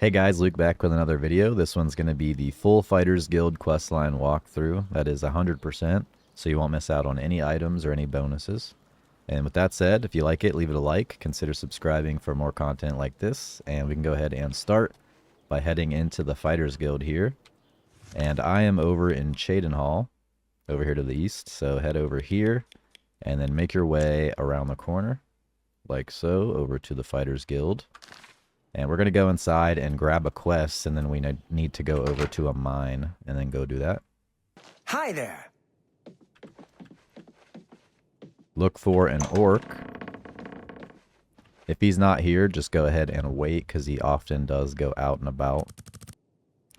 Hey guys, Luke back with another video. This one's going to be the full Fighters Guild Questline walkthrough. That is 100%, so you won't miss out on any items or any bonuses. And with that said, if you like it, leave it a like. Consider subscribing for more content like this. And we can go ahead and start by heading into the Fighters Guild here. And I am over in Cheydinhal, over here to the east. So head over here, and then make your way around the corner, like so, over to the Fighters Guild. And we're going to go inside and grab a quest, and then we need to go over to a mine, and then go do that. Hi there. Look for an orc. If he's not here, just go ahead and wait, because he often does go out and about.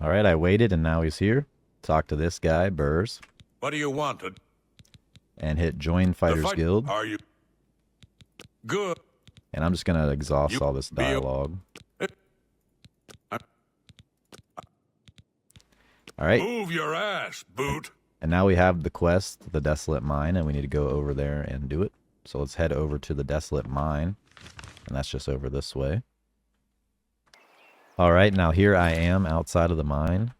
Alright, I waited, and now he's here. Talk to this guy, Burrs. What do you want? And hit Join Fighters Guild. Are you good? And I'm just going to exhaust all this dialogue. Alright. Move your ass, boot. And now we have the quest, the Desolate Mine, and we need to go over there and do it. So let's head over to the Desolate Mine. And that's just over this way. Alright, now here I am outside of the mine.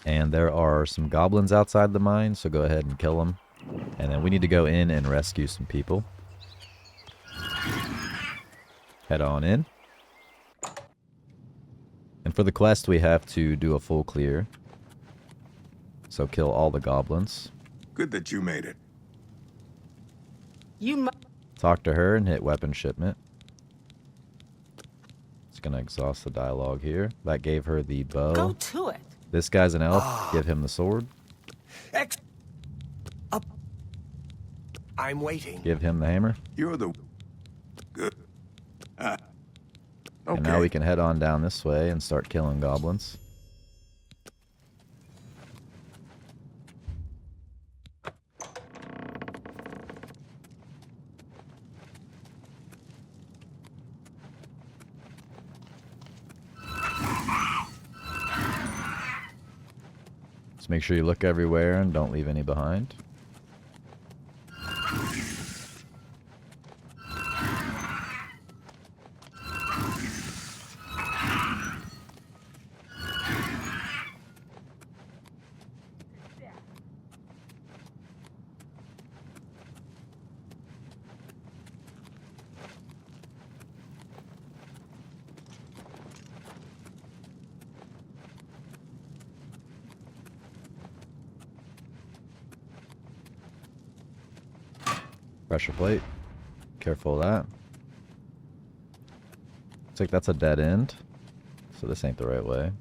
And there are some goblins outside the mine, so go ahead and kill them. And then we need to go in and rescue some people. Head on in. And for the quest, we have to do a full clear. So kill all the goblins. Good that you made it. Talk to her and hit weapon shipment. It's gonna exhaust the dialogue here. That gave her the bow. Go to it. This guy's an elf. Give him the sword. I'm waiting. Give him the hammer. You're the good. Okay. And now we can head on down this way and start killing goblins. Just make sure you look everywhere and don't leave any behind. Pressure plate. Careful of that. Looks like that's a dead end. So this ain't the right way.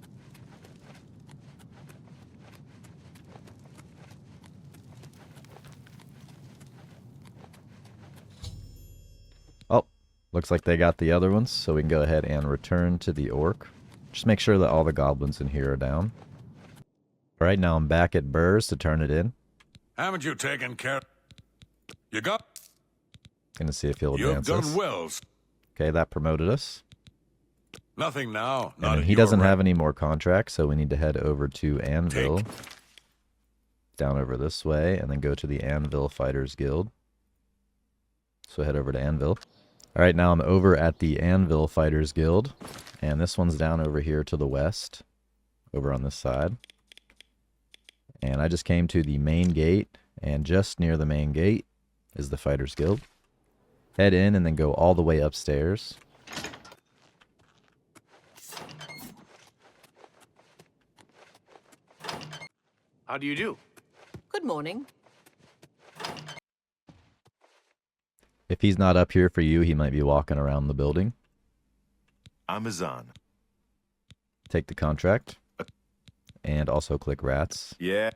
Oh, looks like they got the other ones, so we can go ahead and return to the orc. Just make sure that all the goblins in here are down. Alright, now I'm back at Burrs to turn it in. Haven't you taken care? You got? Gonna see if he'll You've advance done us. well. Okay, that promoted us. Nothing now. And he doesn't have any more contracts, so we need to head over to Anvil. Down over this way, and then go to the Anvil Fighters Guild. So head over to Anvil. Alright, now I'm over at the Anvil Fighters Guild. And this one's down over here to the west. Over on this side. And I just came to the main gate. And just near the main gate is the Fighters Guild. Head in and then go all the way upstairs. How do you do? Good morning. If he's not up here for you, he might be walking around the building. I'm Azani. Take the contract. And also click rats. Yeah.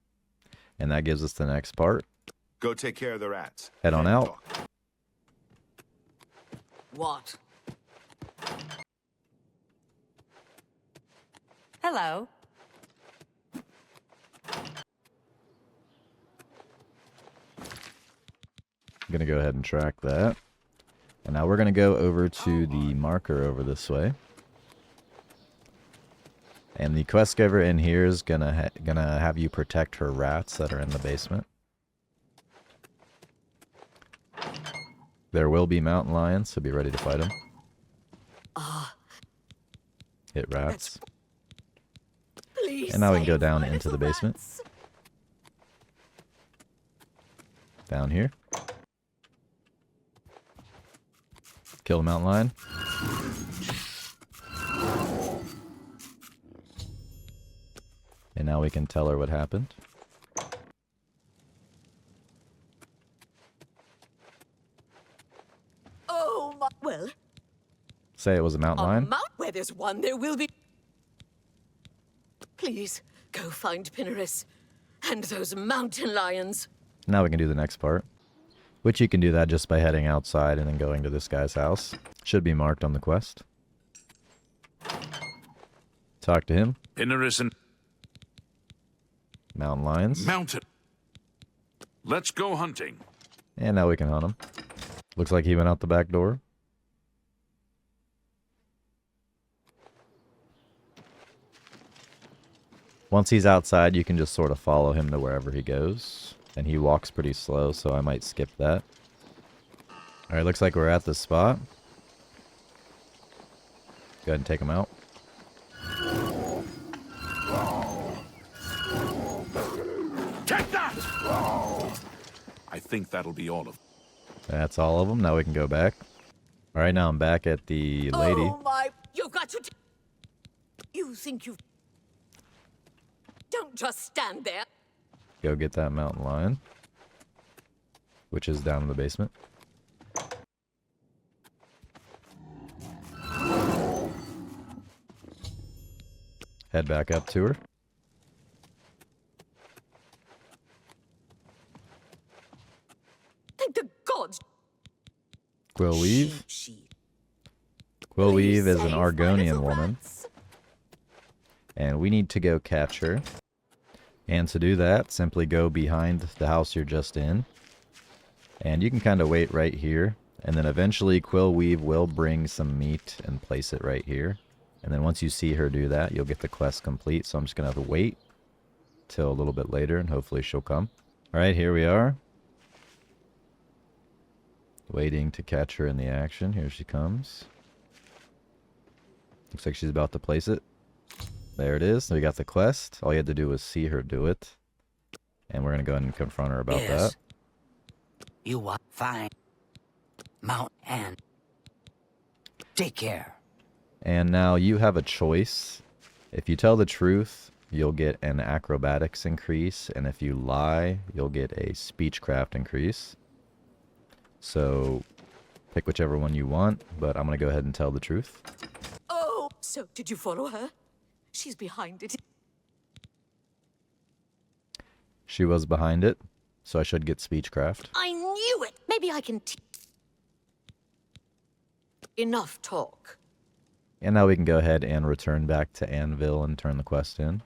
And that gives us the next part. Go take care of the rats. Head on out. What? Hello. I'm going to go ahead and track that. And now we're going to go over to the marker over this way. And the quest giver in here is gonna have you protect her rats that are in the basement. There will be mountain lions, so be ready to fight them. Hit rats. And now we can go save down my into the little basement. rats. Down here. Kill the mountain lion. And now we can tell her what happened. Oh, my. Well, Say it was a mountain a lion. mount where there's one, there will be. Please, go find Pinneris and those mountain lions. Now we can do the next part. Which you can do that just by heading outside and then going to this guy's house. Should be marked on the quest. Talk to him. Pinneris and Mountain lions. mountain. Let's go hunting. And now we can hunt him. Looks like he went out the back door. Once he's outside, you can just sort of follow him to wherever he goes. And he walks pretty slow, so I might skip that. Alright, looks like we're at this spot. Go ahead and take him out. Take that! I think that'll be all of. That's all of them. Now we can go back. Alright, now I'm back at the lady. Oh, my. You've got to. You think you've. Don't just stand there. Go get that mountain lion. Which is down in the basement. Head back up to her. Thank the gods. Quillweave. She. Quillweave is an Save my Argonian little woman. rats. And we need to go catch her. And to do that, simply go behind the house you're just in. And you can kind of wait right here. And then eventually Quillweave will bring some meat and place it right here. And then once you see her do that, you'll get the quest complete. So I'm just going to have to wait till a little bit later and hopefully she'll come. Alright, here we are. Waiting to catch her in the action. Here she comes. Looks like she's about to place it. There it is. We got the quest. All you had to do was see her do it. And we're going to go ahead and confront her about that. You want fine. Mount and take care. And now you have a choice. If you tell the truth, you'll get an acrobatics increase. And if you lie, you'll get a speechcraft increase. So pick whichever one you want. But I'm going to go ahead and tell the truth. Oh, so did you follow her? She's behind it. She was behind it. So I should get speechcraft. I knew it. Maybe I can. Enough talk. And now we can go ahead and return back to Anvil and turn the quest in.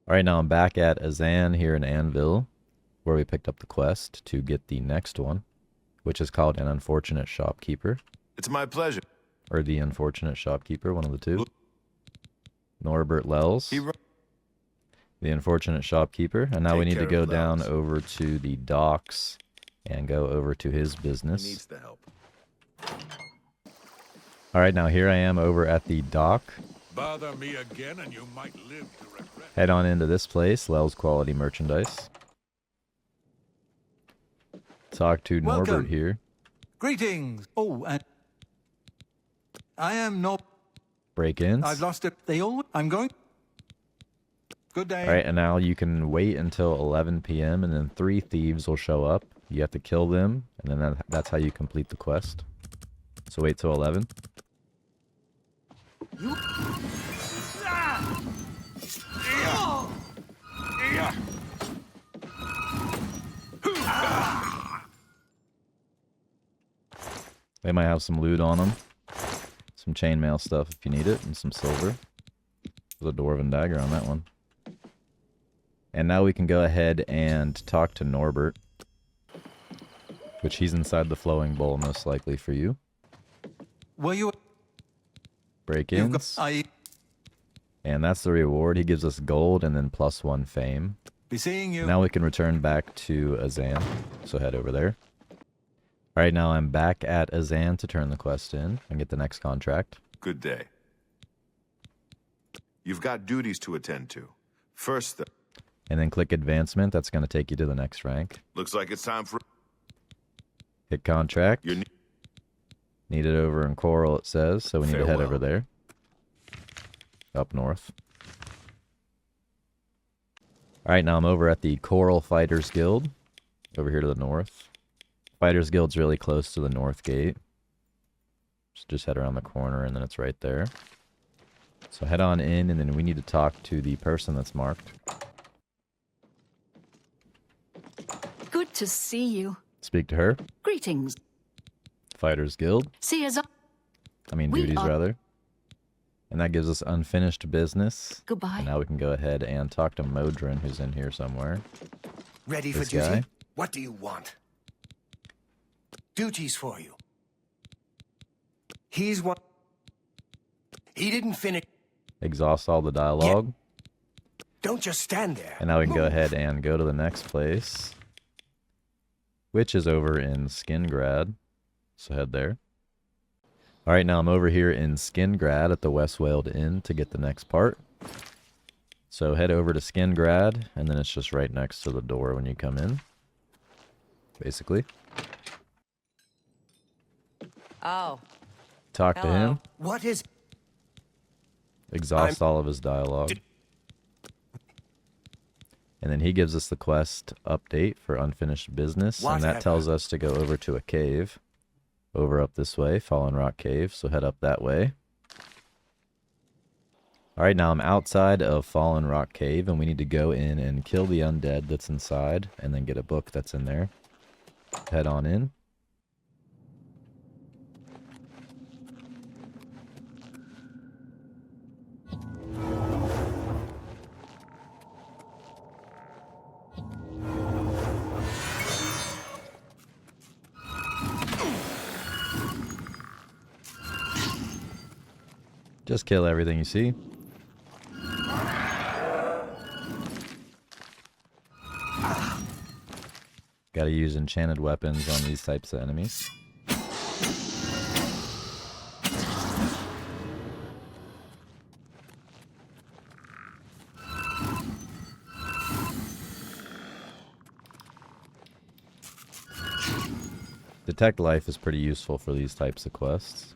Alright, now I'm back at Azan here in Anvil, where we picked up the quest to get the next one, which is called An Unfortunate Shopkeeper. It's my pleasure. Or The Unfortunate Shopkeeper, one of the two. Norbert Lels, The Unfortunate Shopkeeper. And now we Take need to care go of down Lels. over to the docks and go over to his He business. needs the help. Alright, now here I am over at the dock. Bother me again and you might live to regret. Head on into this place, Lels Quality Merchandise. Talk to Norbert Welcome. here. Greetings. Oh, and I am not. Break-ins. I've lost it. They all. I'm going. Good day. Alright, and now you can wait until 11 p.m. and then 3 thieves will show up. You have to kill them, and then that's how you complete the quest. So wait till 11. They might have some loot on them. Some chainmail stuff if you need it, and some silver. There's a dwarven dagger on that one. And now we can go ahead and talk to Norbert. Which he's inside the flowing bowl, most likely for you. Were you? You've Break-ins. got, I And that's the reward. He gives us gold and then +1 fame. be seeing you. Now we can return back to Azan. So head over there. Alright, now I'm back at Azan to turn the quest in and get the next contract. Good day. You've got duties to attend to. First, And then click advancement. That's going to take you to the next rank. looks like it's time for... Hit contract. You're Needed over in Coral, it says. So we need to head Farewell. over there. Up north. Alright, now I'm over at the Coral Fighters Guild. Over here to the north. Fighters Guild's really close to the north gate. Just head around the corner and then it's right there. So head on in and then we need to talk to the person that's marked. Good to see you. Speak to her. Greetings. Fighters Guild. See us. Duties rather. And that gives us unfinished business. Goodbye. And now we can go ahead and talk to Modron, who's in here somewhere. Ready for This duty? guy. What do you want? Duties for you. He's one. He didn't finish. Exhaust all the dialogue. Don't just stand there. And now we can go Move. ahead and go to the next place, which is over in Skingrad. So head there. Alright, now I'm over here in Skingrad at the Westwald Inn to get the next part. So head over to Skingrad, and then it's just right next to the door when you come in. Basically. Oh. Talk to him. What is... Exhaust all of his dialogue. And then he gives us the quest update for unfinished business. And that Whatever. tells us to go over to a cave. Over up this way, Fallen Rock Cave. So head up that way. Alright, now I'm outside of Fallen Rock Cave. And we need to go in and kill the undead that's inside. And then get a book that's in there. Head on in. Just kill everything you see. Gotta use enchanted weapons on these types of enemies. Detect life is pretty useful for these types of quests.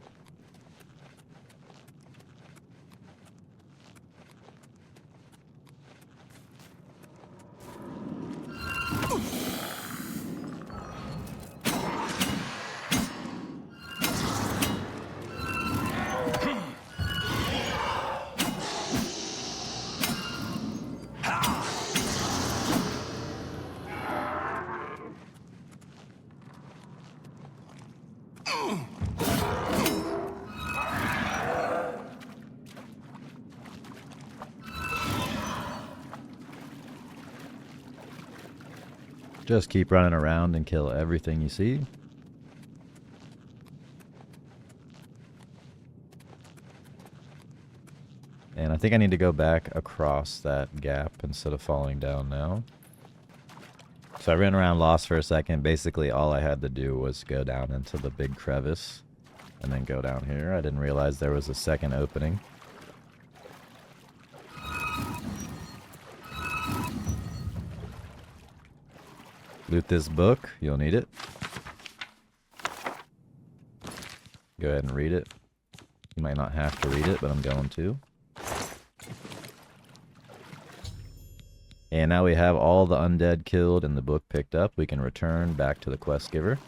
Just keep running around and kill everything you see. And I think I need to go back across that gap instead of falling down now. So I ran around lost for a second. Basically all I had to do was go down into the big crevice and then go down here. I didn't realize there was a second opening. Loot this book. You'll need it. Go ahead and read it. You might not have to read it, but I'm going to. And now we have all the undead killed and the book picked up. We can return back to the quest giver.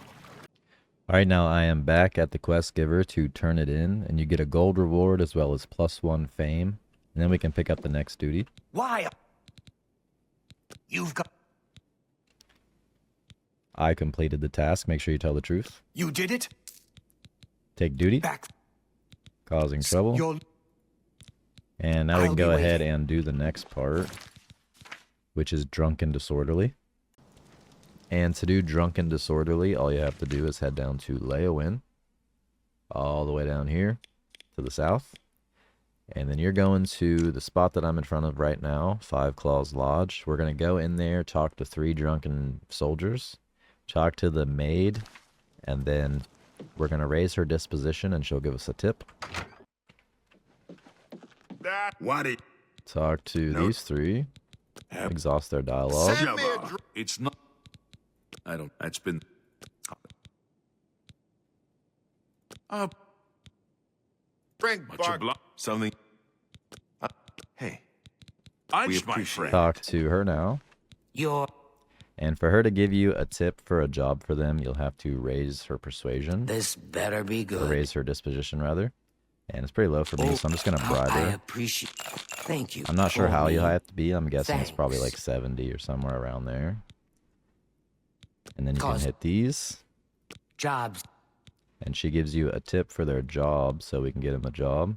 Alright, now I am back at the quest giver to turn it in. And you get a gold reward as well as +1 fame. And then we can pick up the next duty. Why? You've got... I completed the task. Make sure you tell the truth. You did it? Take duty. Back. Causing trouble. You're... And now we I'll can be go ahead waiting. and do the next part, which is Drunk and Disorderly. And to do Drunk and Disorderly, all you have to do is head down to Leowin, all the way down here to the south. And then you're going to the spot that I'm in front of right now, Five Claws Lodge. We're going to go in there, talk to 3 drunken soldiers, talk to the maid, and then we're going to raise her disposition and she'll give us a tip. Why did... Talk to No. these three. Exhaust their dialogue. Jabba. It's not. I don't. That's been. Frank Much Bark. obliged. Something. Hey, Lunch, we my appreciate friend. Talk to her now. You're... And for her to give you a tip for a job for them, you'll have to raise her persuasion. This better be Or good. raise her disposition, rather. And it's pretty low for me, so I'm just going to bribe I her. appreciate... Thank you. I'm not sure for how me. high it to be. I'm guessing it's probably like Thanks. 70 or somewhere around there. And then you can Cause- hit these. Jobs. And she gives you a tip for their job, so we can get them a job.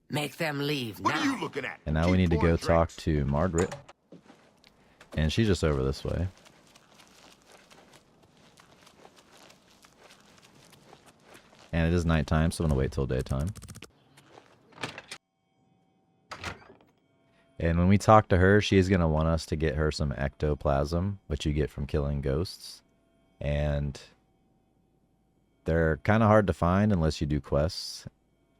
Make them leave What now. are you looking at? And now Keep we need to go pouring talk drinks. to Margaret. And she's just over this way. And it is nighttime, so I'm going to wait till daytime. And when we talk to her, she is going to want us to get her some ectoplasm, which you get from killing ghosts. And they're kind of hard to find unless you do quests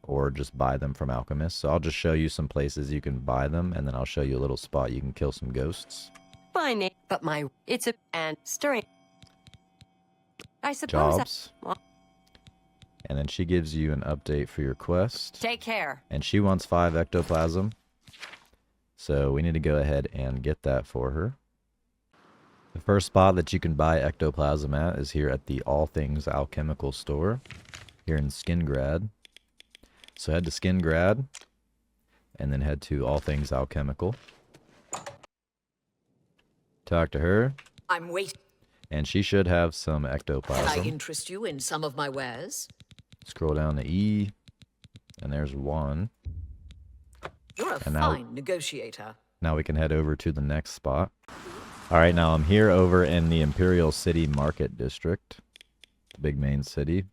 or just buy them from alchemists. So I'll just show you some places you can buy them, and then I'll show you a little spot you can kill some ghosts. My name, but my it's a and stirring. I suppose. Jobs. And then she gives you an update for your quest. Take care. And she wants 5 ectoplasm. So we need to go ahead and get that for her. The first spot that you can buy ectoplasm at is here at the All Things Alchemical store here in Skingrad. So head to Skingrad and then head to All Things Alchemical. Talk to her, I'm waiting. and she should have some Can I ectoplasm. interest you in some of my wares? Scroll down to E, and there's one. You're a And now- fine negotiator. Now we can head over to the next spot. Alright, now I'm here over in the Imperial City Market District, the big main city.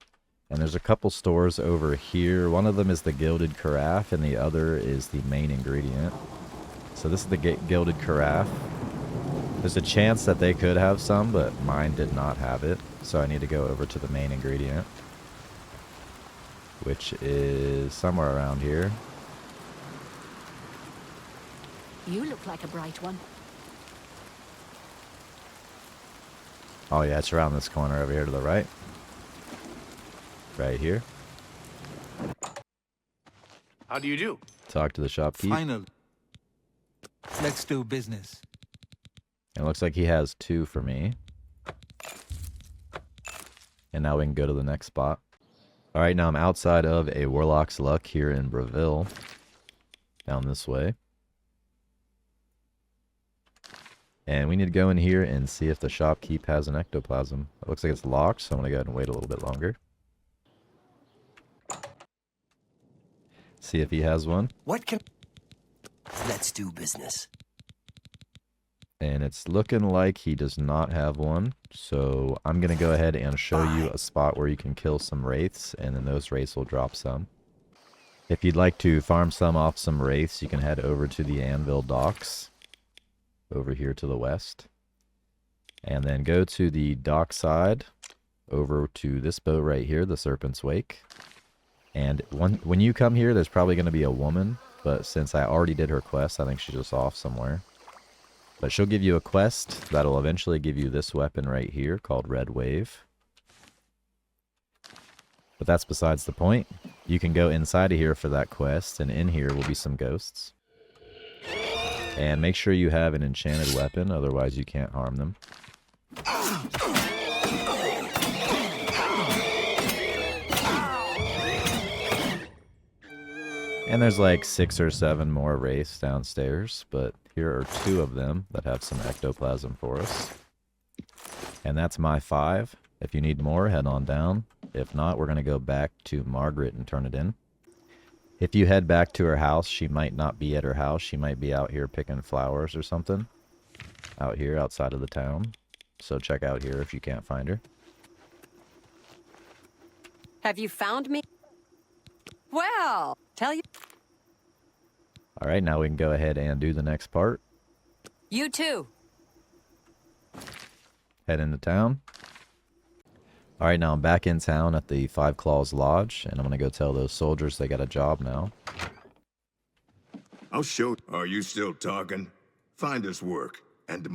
And there's a couple stores over here. One of them is the Gilded Carafe, and the other is the main ingredient. So this is the Gilded Carafe. There's a chance that they could have some, but mine did not have it. So I need to go over to the main ingredient, which is somewhere around here. You look like a bright one. Oh yeah, it's around this corner over here to the right. Right here. How do you do? Talk to the shopkeeper. Finally. Let's do business. It looks like he has 2 for me. And now we can go to the next spot. Alright, now I'm outside of a Warlock's Luck here in Breville. Down this way. And we need to go in here and see if the shopkeep has an ectoplasm. It looks like it's locked, so I'm going to go ahead and wait a little bit longer. See if he has one. What can... Let's do business. And it's looking like he does not have one. So I'm going to go ahead and show you a spot where you can kill some wraiths, and then those wraiths will drop some. If you'd like to farm some off some wraiths, you can head over to the Anvil docks over here to the west. And then go to the dock side over to this boat right here, the Serpent's Wake. And when you come here, there's probably going to be a woman, but since I already did her quest, I think she's just off somewhere. But she'll give you a quest that'll eventually give you this weapon right here called Red Wave. But that's besides the point. You can go inside of here for that quest, and in here will be some ghosts. And make sure you have an enchanted weapon, otherwise you can't harm them. And there's like 6 or 7 more wraiths downstairs, but here are 2 of them that have some ectoplasm for us. And that's my 5. If you need more, head on down. If not, we're going to go back to Margaret and turn it in. If you head back to her house, she might not be at her house. She might be out here picking flowers or something. Out here, outside of the town. So check out here if you can't find her. Have you found me? Well, tell you. Alright, now we can go ahead and do the next part. You too. Head into town. Alright, now I'm back in town at the Five Claws Lodge, and I'm going to go tell those soldiers they got a job now. I'll show. Are you still talking? Find us work. And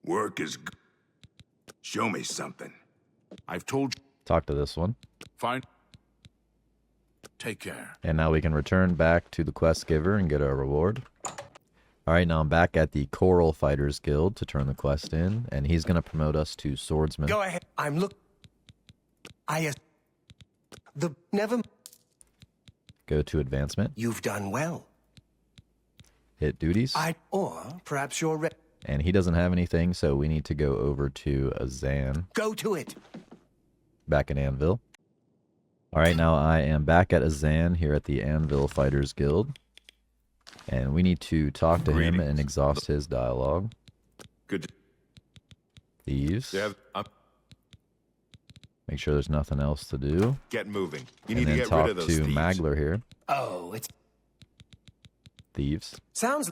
work is good. Show me something. I've told you. Talk to this one. Fine. Take care. And now we can return back to the quest giver and get our reward. Alright, now I'm back at the Coral Fighters Guild to turn the quest in, and he's going to promote us to Swordsman. Go ahead. I'm look. Never. Go to Advancement. You've done well. Hit Duties. Or perhaps you're ready. And he doesn't have anything, so we need to go over to Azan. Go to it. Back in Anvil. Alright, now I am back at Azan here at the Anvil Fighters Guild. And we need to talk to him and exhaust his dialogue. Good. Thieves. Yeah, Make sure there's nothing else to do. get moving. You And need to then get talk rid of to those thieves. Magler here. Oh, it's Thieves. sounds.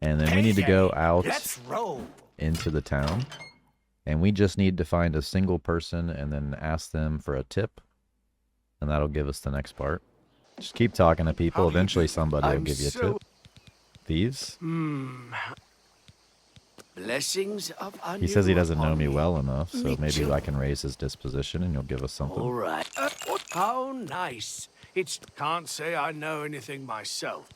And then we need to go out Let's roll. into the town. And we just need to find a single person and then ask them for a tip. And that'll give us the next part. Just keep talking to people. Eventually somebody will give you a tip. Thieves. Blessings of Anu He says he doesn't know upon me well enough, so maybe too. I can raise his disposition and you'll give us something. All right. How nice. It's can't say I know anything myself.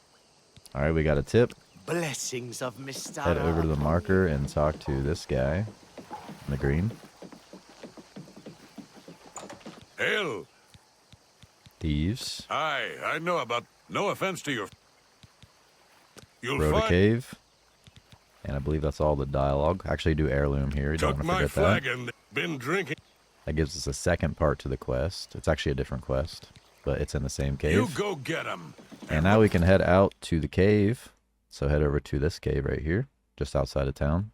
Alright, we got a tip. Blessings of Mr. Head over to the marker and talk to this guy in the green. Hell. Thieves. Hi, I know about. No offense to your. You'll Rhoda find. Cave. And I believe that's all the dialogue. Actually do heirloom here. You don't Took want to my forget that. flagon. Been drinking. That gives us a second part to the quest. It's actually a different quest, but it's in the same cave. You go get him. And now we can head out to the cave. So head over to this cave right here, just outside of town.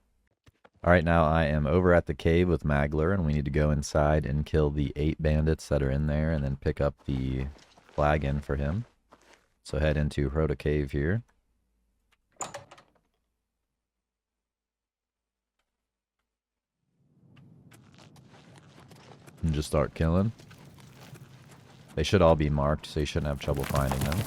Alright, now I am over at the cave with Magler, and we need to go inside and kill the 8 bandits that are in there, and then pick up the flagon for him. So head into Rhoda Cave here. And just start killing. They should all be marked, so you shouldn't have trouble finding them.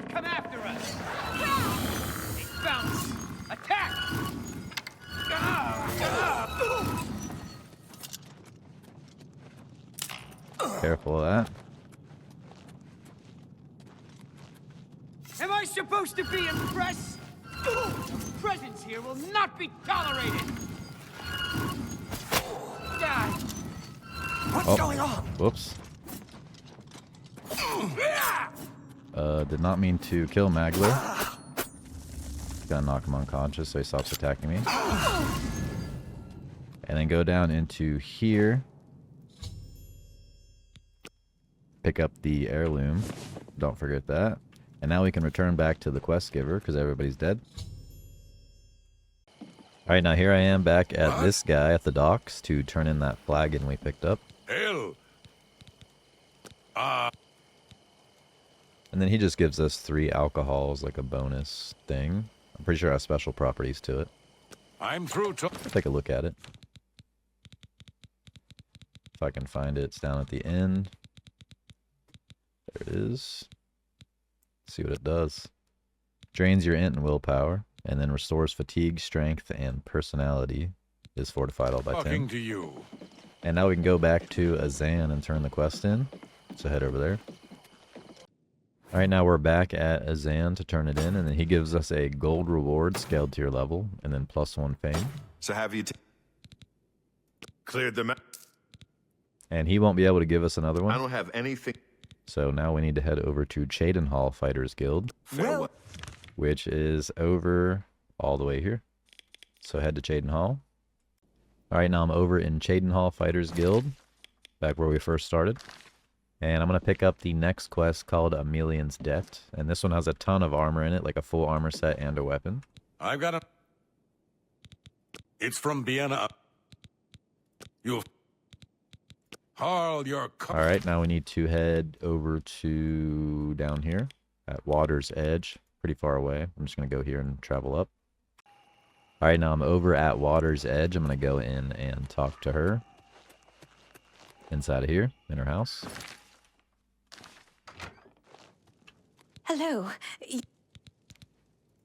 Come after us! Bounce! Attack! Careful of that. Am I supposed to be impressed? Your presence here will not be tolerated! Die! What's going on? Whoops. Did not mean to kill Magler. Gotta knock him unconscious so he stops attacking me. And then go down into here. Pick up the heirloom. Don't forget that. And now we can return back to the quest giver because everybody's dead. Alright, now here I am back at this guy at the docks to turn in that flagon we picked up. Hell. And then he just gives us 3 alcohols like a bonus thing. I'm pretty sure it has special properties to it. I'm through. Take a look at it. If I can find it, it's down at the end. There it is. Let's see what it does. Drains your int and willpower, and then restores fatigue, strength, and personality. Is fortified all by 10. Talking to you. And now we can go back to Azan and turn the quest in. So head over there. Alright, now we're back at Azan to turn it in, and then he gives us a gold reward scaled to your level, and then +1 fame. So have you cleared them out? And he won't be able to give us another one. I don't have anything. So now we need to head over to Cheydinhal Fighters Guild, Farewell. which is over all the way here. So head to Cheydinhal. Alright, now I'm over in Cheydinhal Fighters Guild, back where we first started. And I'm going to pick up the next quest called Amelion's Debt. And this one has a ton of armor in it, like a full armor set and a weapon. I've got a. It's from Vienna. You'll... Harl, your... Alright, now we need to head over to down here at Water's Edge. Pretty far away. I'm just going to go here and travel up. Alright, now I'm over at Water's Edge. I'm going to go in and talk to her. Inside of here, in her house. Hello.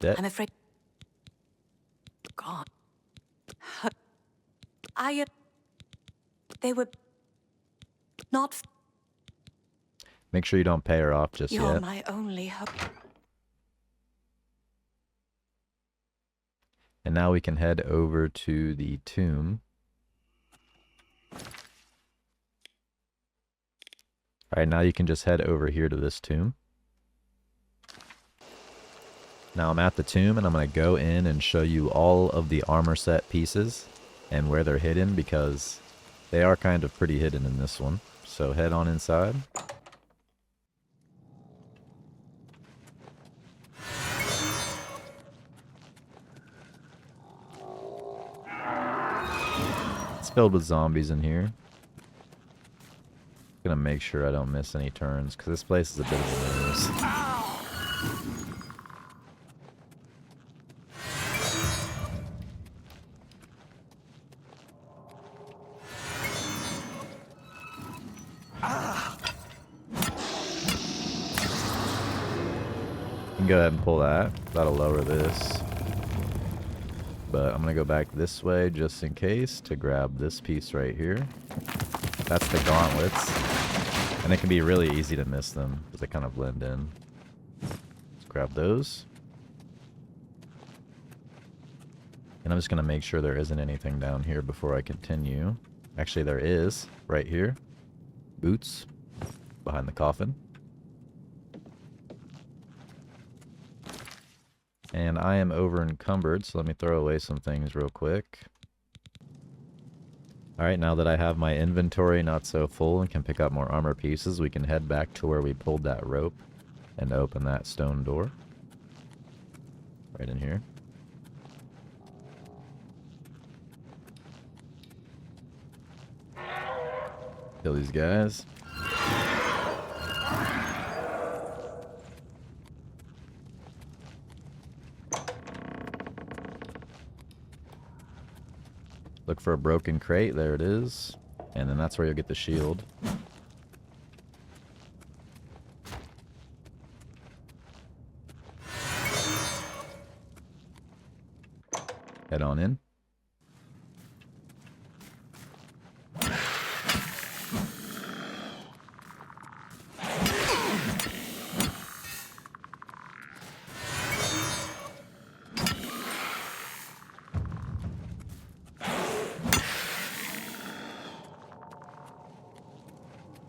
Dead. I'm afraid. God. They were not. Make sure you don't pay her off just You're yet. my only hope. And now we can head over to the tomb. Alright, now you can just head over here to this tomb. Now I'm at the tomb and I'm going to go in and show you all of the armor set pieces and where they're hidden, because they are kind of pretty hidden in this one. So head on inside. It's filled with zombies in here. Gonna make sure I don't miss any turns, because this place is a bit of a maze. You can go ahead and pull that. That'll lower this. But I'm gonna go back this way just in case to grab this piece right here. That's the gauntlets. And it can be really easy to miss them because they kind of blend in. Let's grab those. And I'm just going to make sure there isn't anything down here before I continue. Actually, there is right here. Boots behind the coffin. And I am over encumbered, so let me throw away some things real quick. Alright, now that I have my inventory not so full and can pick up more armor pieces, we can head back to where we pulled that rope and open that stone door. Right in here. Kill these guys. Look for a broken crate. There it is. And then that's where you'll get the shield. Head on in.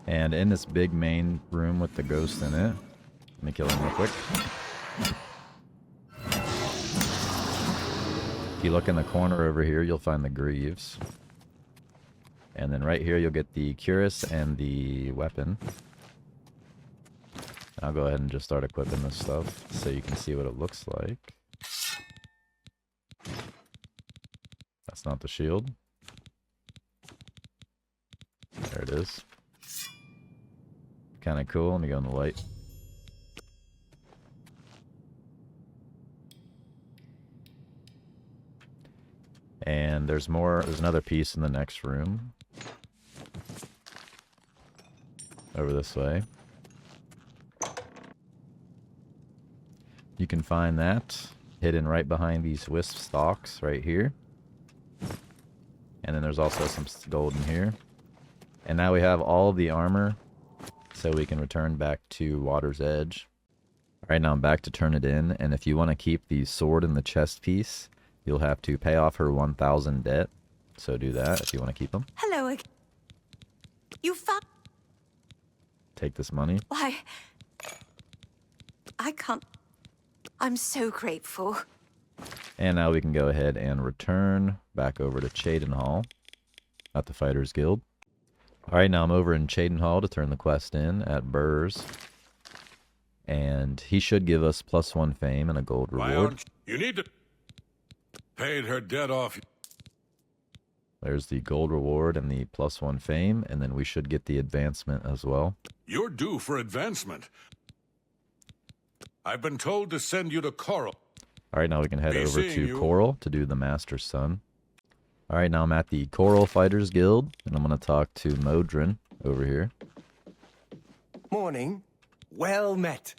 And in this big main room with the ghost in it, let me kill him real quick. If you look in the corner over here, you'll find the greaves. And then right here, you'll get the cuirass and the weapon. I'll go ahead and just start equipping this stuff so you can see what it looks like. That's not the shield. There it is. Kind of cool. Let me go in the light. And there's more. There's another piece in the next room. Over this way. You can find that hidden right behind these wisp stalks right here. And then there's also some gold in here. And now we have all of the armor, so we can return back to Water's Edge. Alright, now I'm back to turn it in, and if you want to keep the sword and the chest piece, you'll have to pay off her 1,000 debt. So do that if you want to keep them. Hello again. You fuck. Take this money. Why? I can't. I'm so grateful. And now we can go ahead and return back over to Cheydinhal at the Fighters Guild. Alright, now I'm over in Cheydinhal to turn the quest in at Burrs. And he should give us +1 fame and a gold reward. You need to... Paid her debt off. There's the gold reward and the +1 fame, and then we should get the advancement as well. You're due for advancement. I've been told to send you to Coral. Alright, now we can head Be over seeing to you. Coral to do the Master's Son. Alright, now I'm at the Coral Fighters Guild, and I'm going to talk to Modron over here. Morning. Well met.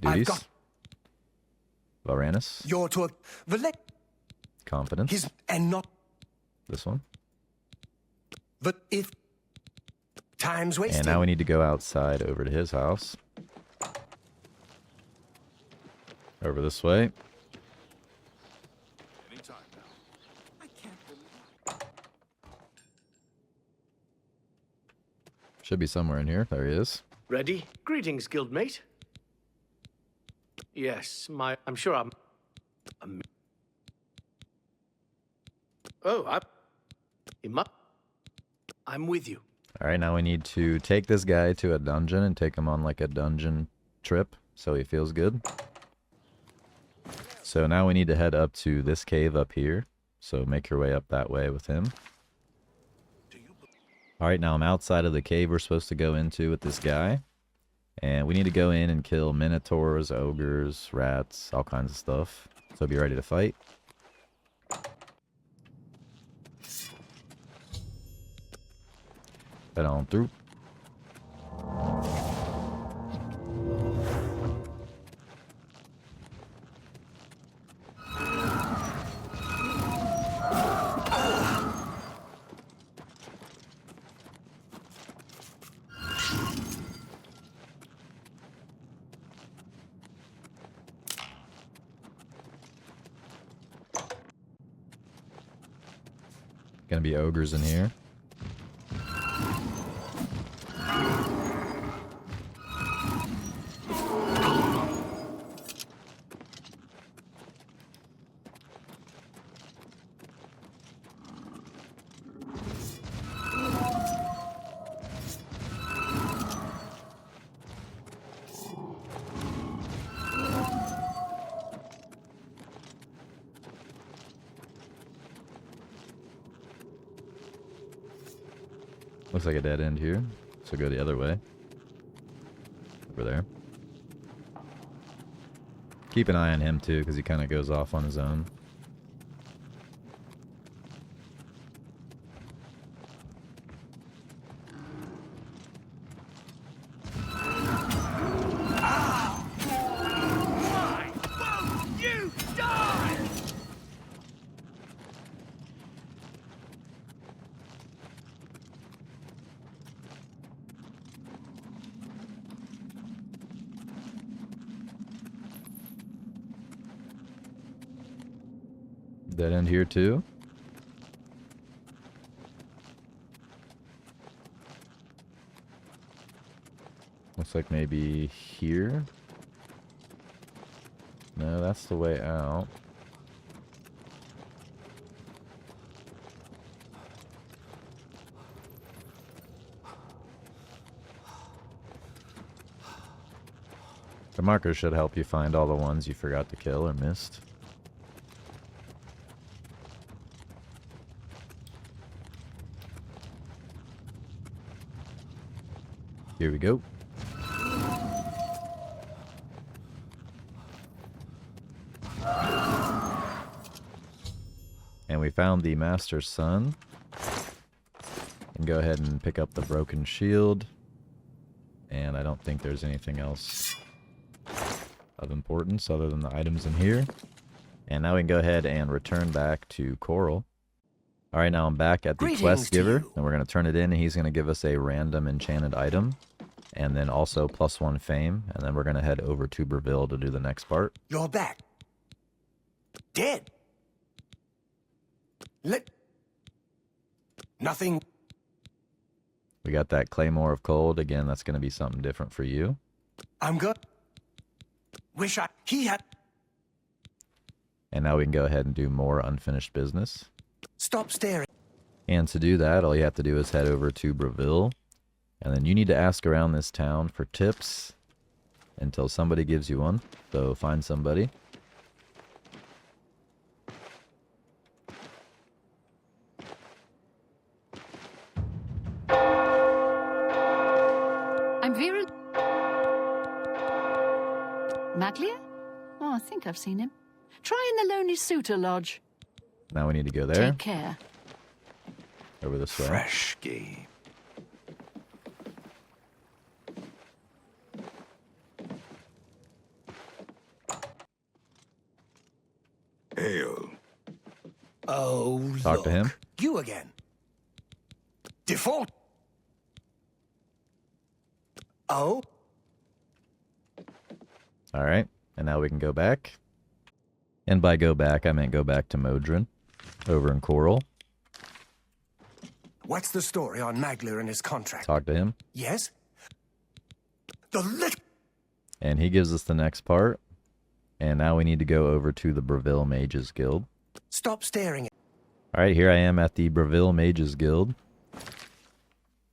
Duties. got- Varanus. You're to the Confidence. his and not This one. but if time's wasted. And now we need to go outside over to his house. Over this way. Anytime now. I can't believe. Should be somewhere in here. There he is. Ready? Greetings, guildmate. Yes, I'm sure I'm... Oh, I'm with you. Alright, now we need to take this guy to a dungeon and take him on like a dungeon trip so he feels good. So now we need to head up to this cave up here. So make your way up that way with him. Alright, now I'm outside of the cave we're supposed to go into with this guy. And we need to go in and kill minotaurs, ogres, rats, all kinds of stuff. So be ready to fight. Head on through. Gonna be ogres in here. Looks like a dead end here, so go the other way. Over there. Keep an eye on him too, because he kind of goes off on his own. You die! Dead end here too. Looks like maybe here. No, that's the way out. The markers should help you find all the ones you forgot to kill or missed. Here we go. And we found the Master's Son. And go ahead and pick up the broken shield. And I don't think there's anything else of importance other than the items in here. And now we can go ahead and return back to Coral. Alright, now I'm back at the quest giver, and we're going to turn it in, and he's going to give us a random enchanted item, and then also +1 fame, and then we're going to head over to Breville to do the next part. You're back. Dead. Nothing. We got that Claymore of Cold. Again, that's going to be something different for you. I'm good. He had. And now we can go ahead and do more unfinished business. Stop staring. And to do that, all you have to do is head over to Breville. And then you need to ask around this town for tips until somebody gives you one. So find somebody. Maglia? Oh, I think I've seen him. Try in the Lonely Suitor Lodge. Now we need to go there. Take care. Over this way. Fresh game. Hail. Oh, Talk look. to him. You again. Default. Oh? Alright, and now we can go back. And by go back, I meant go back to Modron, over in Coral. What's the story on Maglia and his contract? Talk to him. Yes? The lit... And he gives us the next part. And now we need to go over to the Breville Mages Guild. Stop staring at... Alright, here I am at the Breville Mages Guild.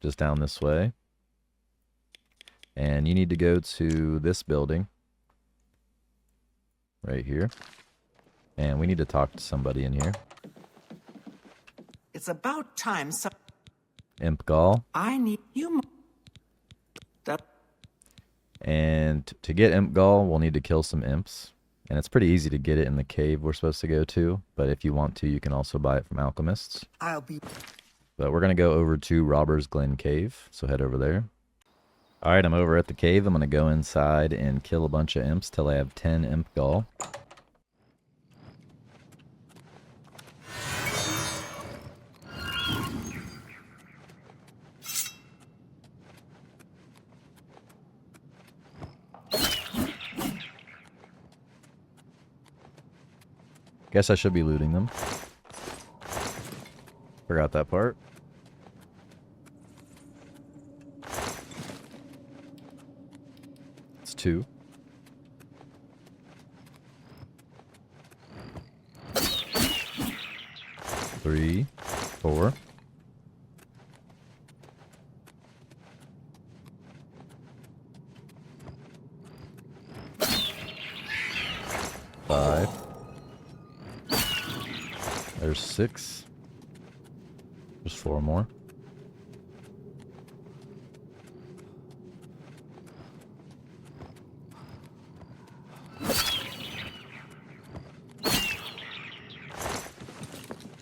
Just down this way. And you need to go to this building. Right here. And we need to talk to somebody in here. It's about time Imp Gall. I need you. That. And to get Imp Gall, we'll need to kill some imps. And it's pretty easy to get it in the cave we're supposed to go to. But if you want to, you can also buy it from alchemists. I'll be. But we're going to go over to Robber's Glen Cave. So head over there. Alright, I'm over at the cave. I'm going to go inside and kill a bunch of imps till I have 10 Imp Gall. Guess I should be looting them. Forgot that part. It's 2. Three, 4. Five. There's 6. There's 4 more.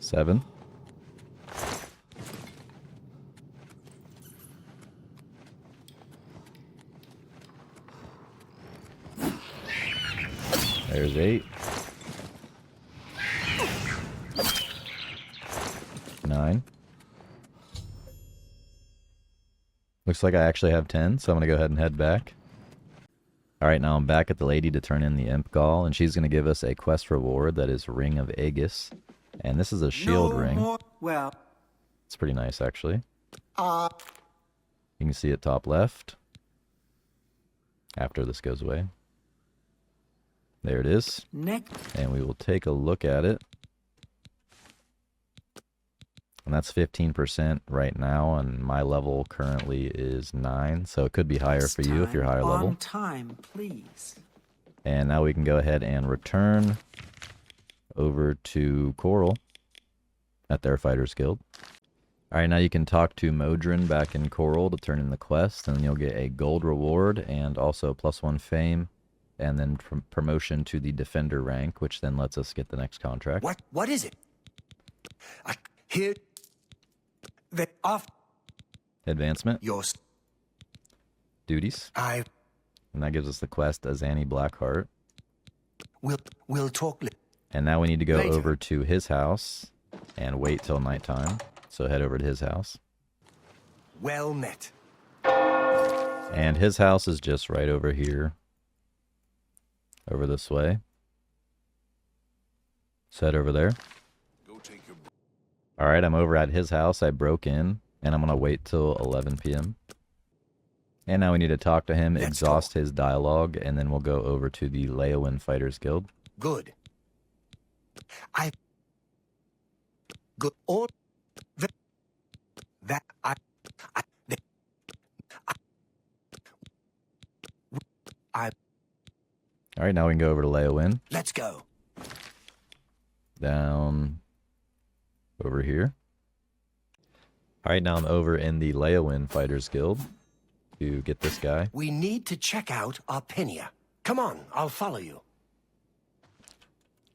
Seven. There's 8. 9. Looks like I actually have 10, so I'm going to go ahead and head back. Alright, now I'm back at the lady to turn in the Imp Gall, and she's going to give us a quest reward that is Ring of Aegis. And this is a shield ring. Well. It's pretty nice, actually. You can see it top left. After this goes away. There it is. And we will take a look at it. And that's 15% right now, and my level currently is 9, so it could be higher for you if you're higher level. On time, please. And now we can go ahead and return over to Coral at their Fighters Guild. Alright, now you can talk to Modron back in Coral to turn in the quest, and you'll get a gold reward and also +1 fame, and then promotion to the Defender rank, which then lets us get the next contract. What is it? Here... The off... Advancement. Yours. Duties. And that gives us the quest Azani Blackheart. We'll talk later. And now we need to go over to his house and wait till nighttime. So head over to his house. Well met. And his house is just right over here. Over this way. So head over there. Alright, I'm over at his house. I broke in, and I'm going to wait till 11 p.m. And now we need to talk to him, exhaust his dialogue, and then we'll go over to the Leowin Fighters Guild. Good. Good. All... That... Alright, now we can go over to Leowin. Let's go. Down... over here. Alright, now I'm over in the Leowin Fighters Guild to get this guy. We need to check out Arpenia. Come on, I'll follow you.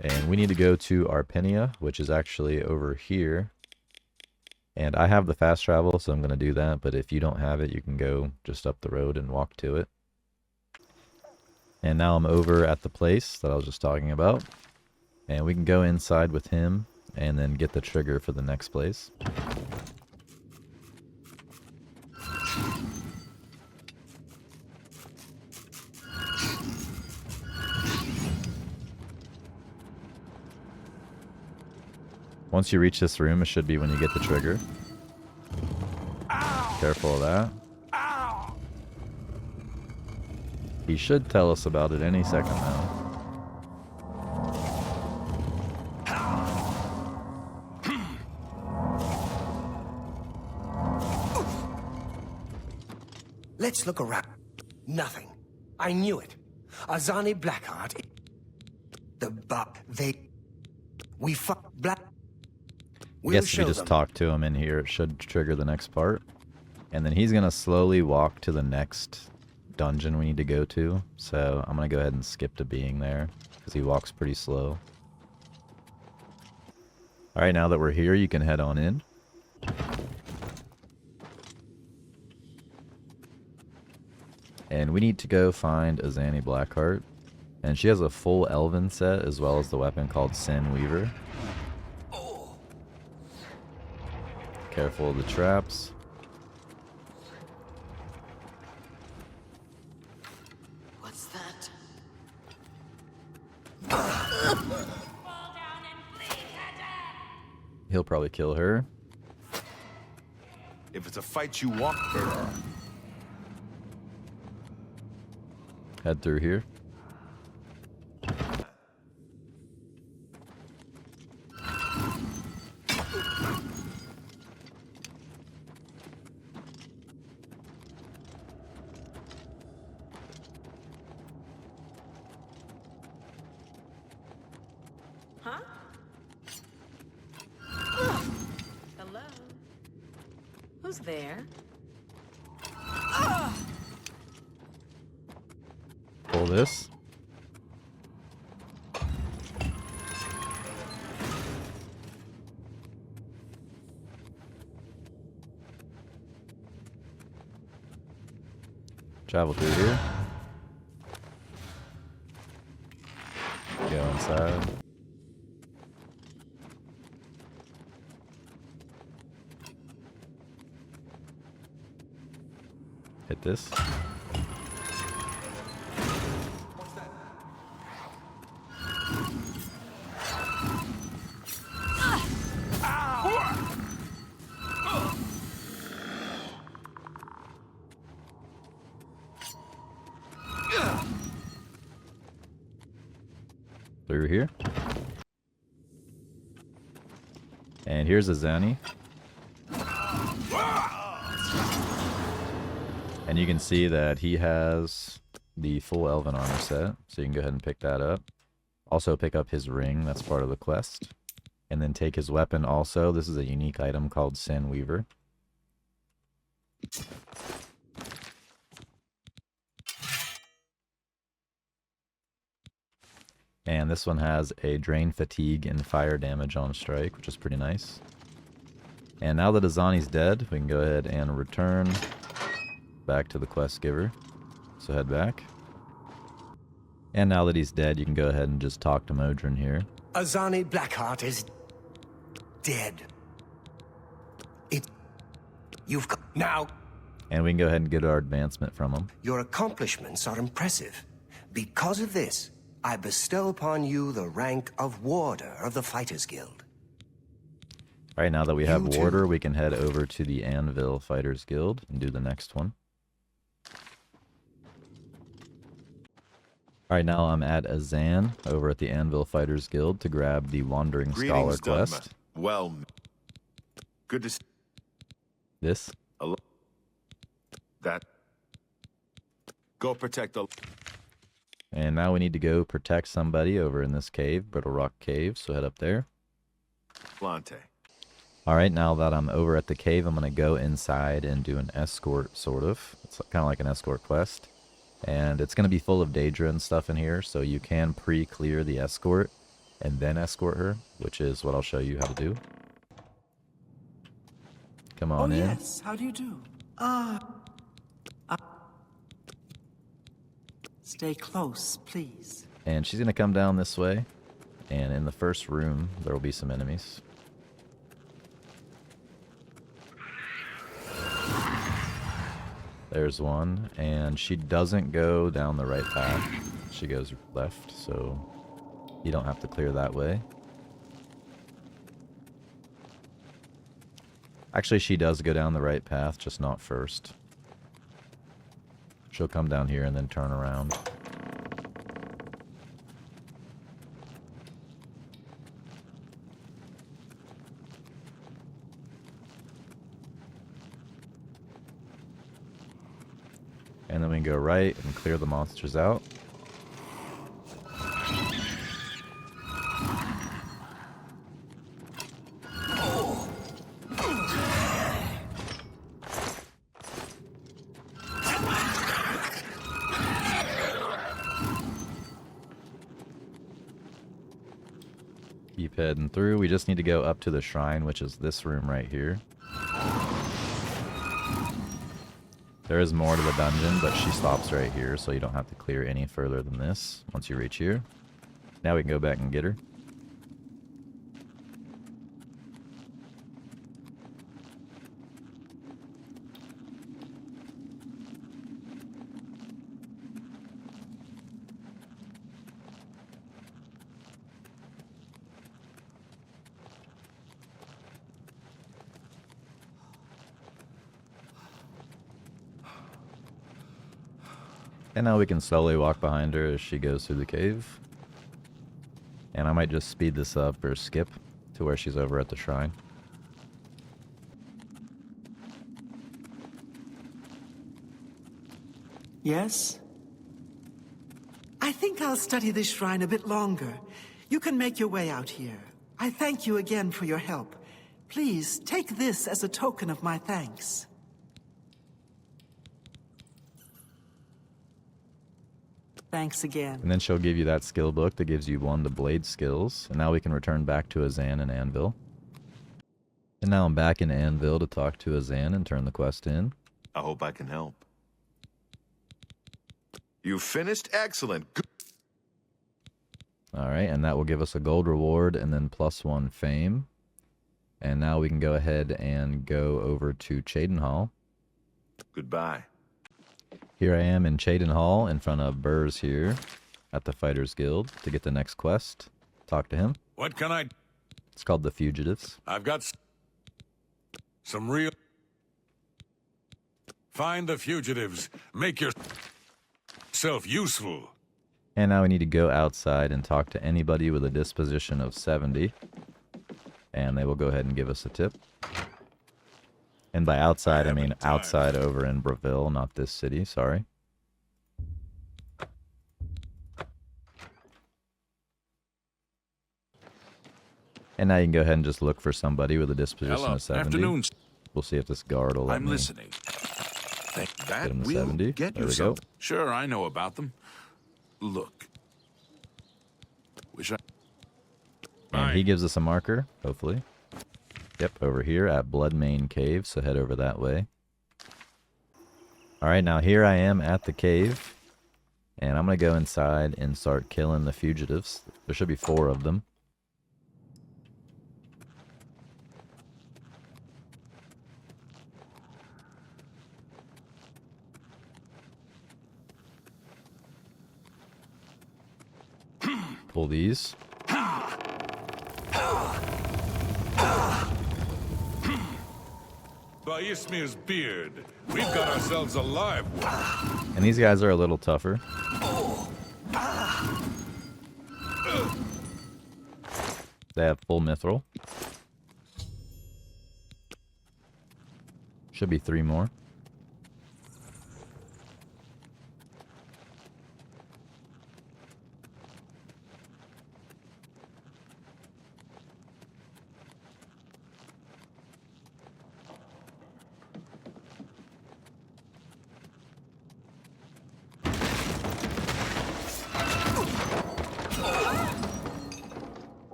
And we need to go to Arpenia, which is actually over here. And I have the fast travel, so I'm going to do that. But if you don't have it, you can go just up the road and walk to it. And now I'm over at the place that I was just talking about. And we can go inside with him and then get the trigger for the next place. Once you reach this room, it should be when you get the trigger. Careful of that. He should tell us about it any second now. Let's look around. Nothing. I knew it. Azani Blackheart. We fuck Black. I guess if you just talk to him in here, it should trigger the next part. And then he's going to slowly walk to the next dungeon we need to go to. So I'm going to go ahead and skip to being there, because he walks pretty slow. Alright, now that we're here, you can head on in. And we need to go find Azani Blackheart. And she has a full elven set, as well as the weapon called Sinweaver. Careful of the traps. What's that? He'll probably kill her. If it's a fight you want, Head through here. Huh? Hello? Who's there? Pull this. Travel through here. Go inside. Hit this. Through here. And here's Azani. And you can see that he has the full elven armor set, so you can go ahead and pick that up. Also pick up his ring, that's part of the quest. And then take his weapon also. This is a unique item called Sinweaver. And this one has a drain fatigue and fire damage on strike, which is pretty nice. And now that Azani's dead, we can go ahead and return back to the quest giver. So head back. And now that he's dead, you can go ahead and just talk to Modron here. Azani Blackheart is dead. You've got now. And we can go ahead and get our advancement from him. Your accomplishments are impressive. Because of this, I bestow upon you the rank of Warder of the Fighters Guild. Alright, now that we have Warder, we can head over to the Anvil Fighters Guild and do the next one. Alright, now I'm at Azan over at the Anvil Fighters Guild to grab the Wandering Scholar quest. Well, good to see. This. That. Go protect the. And now we need to go protect somebody over in this cave, Brittle Rock Cave, so head up there. Flante. Alright, now that I'm over at the cave, I'm going to go inside and do an escort, sort of. It's kind of like an escort quest. And it's going to be full of Daedra and stuff in here, so you can pre-clear the escort and then escort her, which is what I'll show you how to do. Come on in. Yes, how do you do? Stay close, please. And she's going to come down this way, and in the first room, there will be some enemies. There's one, and she doesn't go down the right path. She goes left, so you don't have to clear that way. Actually, she does go down the right path, just not first. She'll come down here and then turn around. And then we can go right and clear the monsters out. Keep heading through. We just need to go up to the shrine, which is this room right here. There is more to the dungeon, but she stops right here, so you don't have to clear any further than this once you reach here. Now we can go back and get her. And now we can slowly walk behind her as she goes through the cave. And I might just speed this up or skip to where she's over at the shrine. Yes? I think I'll study this shrine a bit longer. You can make your way out here. I thank you again for your help. Please, take this as a token of my thanks. Thanks again. And then she'll give you that skill book that gives you 1 to blade skills. And now we can return back to Azan and Anvil. And now I'm back in Anvil to talk to Azan and turn the quest in. I hope I can help. You finished? Excellent. Good. Alright, and that will give us a gold reward and then +1 fame. And now we can go ahead and go over to Cheydinhal. Goodbye. Here I am in Cheydinhal in front of Burrs here at the Fighters Guild to get the next quest. Talk to him. What can I... It's called the Fugitives. I've got some real... Find the fugitives. Make yourself useful. And now we need to go outside and talk to anybody with a disposition of 70. And they will go ahead and give us a tip. And by outside, I mean outside over in Breville, not this city, sorry. And now you can go ahead and just look for somebody with a disposition of 70. Afternoon. We'll see if this guard will let I'm me listening. Think that get him to will 70. get There you we some. go. Sure, I know about them. Look. Wish I... And he gives us a marker, hopefully. Yep, over here at Bloodmane Cave, so head over that way. Alright, now here I am at the cave. And I'm going to go inside and start killing the fugitives. There should be 4 of them. Pull these. By Ismir's beard, we've got ourselves a live one. And these guys are a little tougher. They have full mithril. Should be 3 more.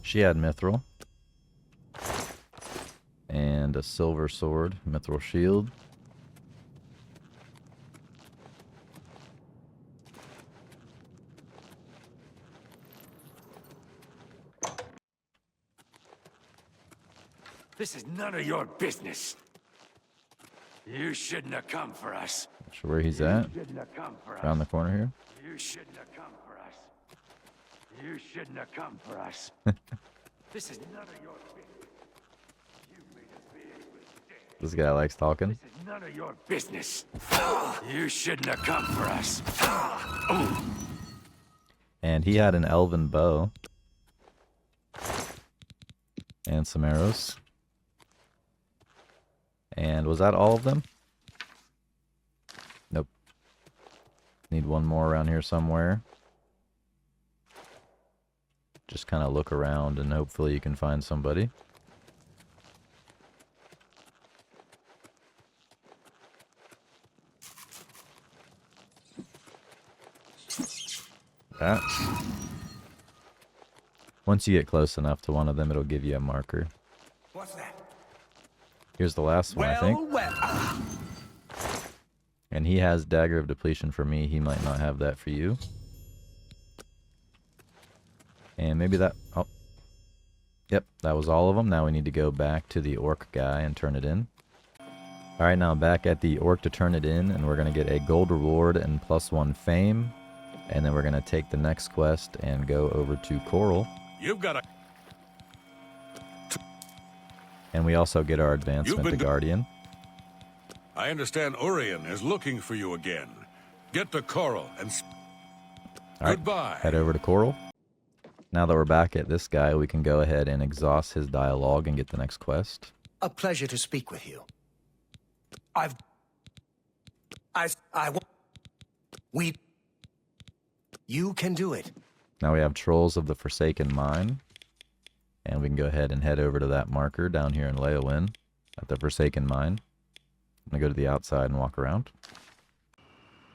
She had mithril. And a silver sword, mithril shield. This is none of your business. You shouldn't have come for us. Not sure where he's at. Shouldn't have come for Around the us. corner here. You shouldn't have come for us. You shouldn't have come for us. This is none of your business. You made a big mistake. This guy likes talking. This is none of your business. You shouldn't have come for us. And he had an elven bow. And some arrows. And was that all of them? Nope. Need one more around here somewhere. Just kind of look around and hopefully you can find somebody. That. Once you get close enough to one of them, it'll give you a marker. What's that? Here's the last one, I think. And he has Dagger of Depletion for me. He might not have that for you. And maybe that... Oh. Yep, that was all of them. Now we need to go back to the orc guy and turn it in. Alright, now I'm back at the orc to turn it in. And we're going to get a gold reward and +1 fame. And then we're going to take the next quest and go over to Coral. You've got a... And we also get our advancement to Guardian. I understand Oreyn is looking for you again. Get to Coral and... Goodbye. Head over to Coral. Now that we're back at this guy, we can go ahead and exhaust his dialogue and get the next quest. A pleasure to speak with you. You can do it. Now we have Trolls of the Forsaken Mine. And we can go ahead and head over to that marker down here in Leowin at the Forsaken Mine. I'm going to go to the outside and walk around.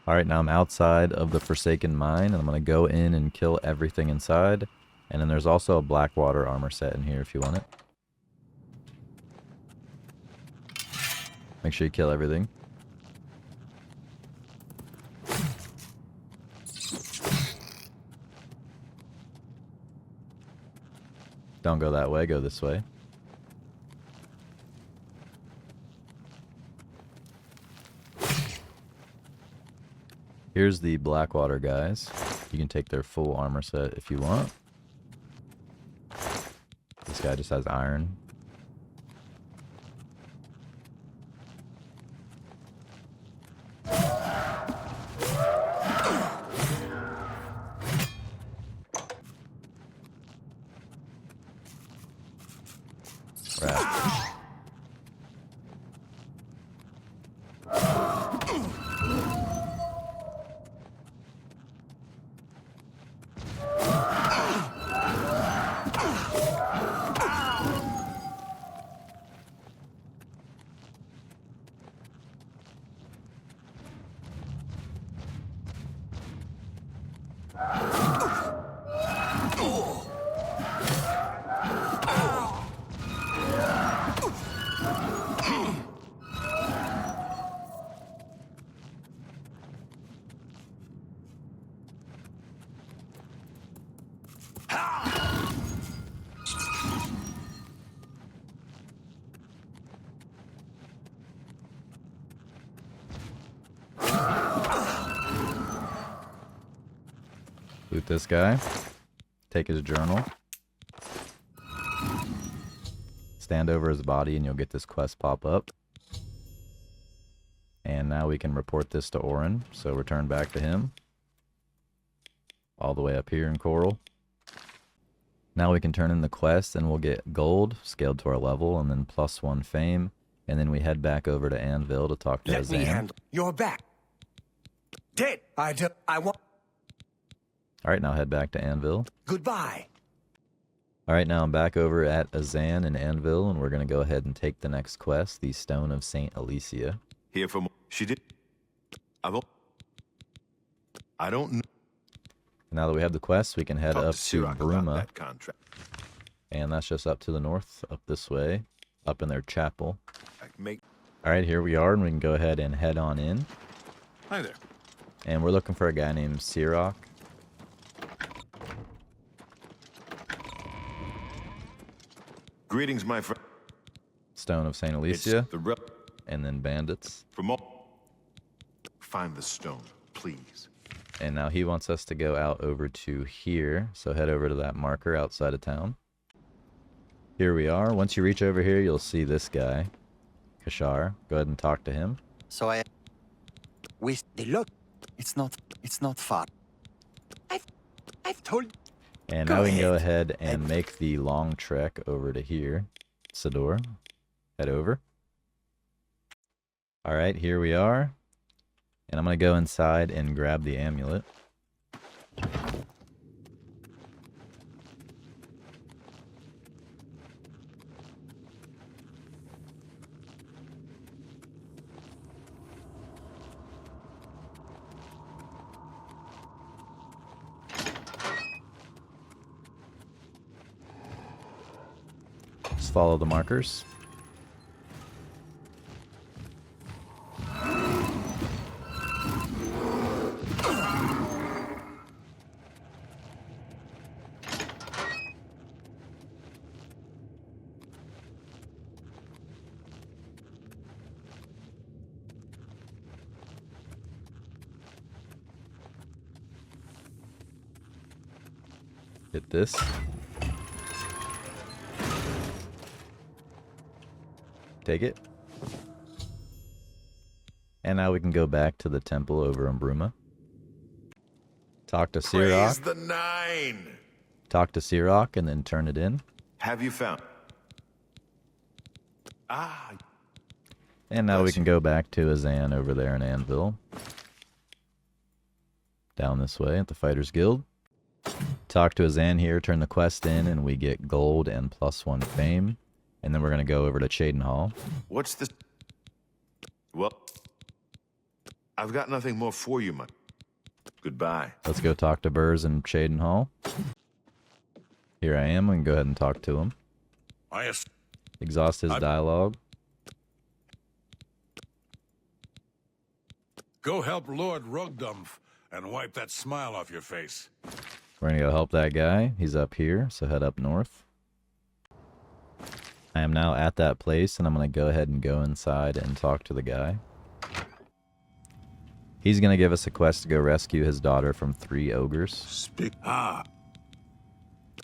Alright, now I'm outside of the Forsaken Mine, and I'm going to go in and kill everything inside. And then there's also a Blackwater armor set in here if you want it. Make sure you kill everything. Don't go that way, go this way. Here's the Blackwater guys. You can take their full armor set if you want. This guy just has iron. Loot this guy. Take his journal. Stand over his body and you'll get this quest pop up. And now we can report this to Oreyn. So return back to him. All the way up here in Coral. Now we can turn in the quest and we'll get gold, scaled to our level, and then +1 fame. And then we head back over to Anvil to talk to Azani. Let me handle. You're back. Dead. I want. Alright, now head back to Anvil. Goodbye. Alright, now I'm back over at Azan and Anvil, and we're going to go ahead and take the next quest, the Stone of St. Alessia. Here from... She did... I don't know. Now that we have the quest, we can head up to Bruma And that's just up to the north, up this way, up in their chapel. Alright, here we are, and we can go ahead and head on in. Hi there. And we're looking for a guy named Sirach. Greetings, my friend. Stone of St. Alessia. And then bandits. Find the stone, please. And now he wants us to go out over to here. So head over to that marker outside of town. Here we are. Once you reach over here, you'll see this guy, Kashar. Go ahead and talk to him. So look. It's not far. I've told. And now we can go ahead and make the long trek over to here. Sador, head over. Alright, here we are. And I'm going to go inside and grab the amulet. Just follow the markers. Hit this. Take it. And now we can go back to the temple over in Bruma. Talk to Sirach. Praise the 9. Talk to Sirach and then turn it in. Have you found? And now we can go back to Azan over there in Anvil. Down this way at the Fighters Guild. Talk to Azan here, turn the quest in, and we get gold and +1 fame. And then we're going to go over to Cheydinhal. What's this? Well, I've got nothing more for you, man. Goodbye. Let's go talk to Burrs in Cheydinhal. Here I am. We can go ahead and talk to him. Exhaust his dialogue. Go help Lord Rugdumph and wipe that smile off your face. We're going to go help that guy. He's up here, so head up north. I am now at that place, and I'm going to go ahead and go inside and talk to the guy. He's going to give us a quest to go rescue his daughter from 3 ogres.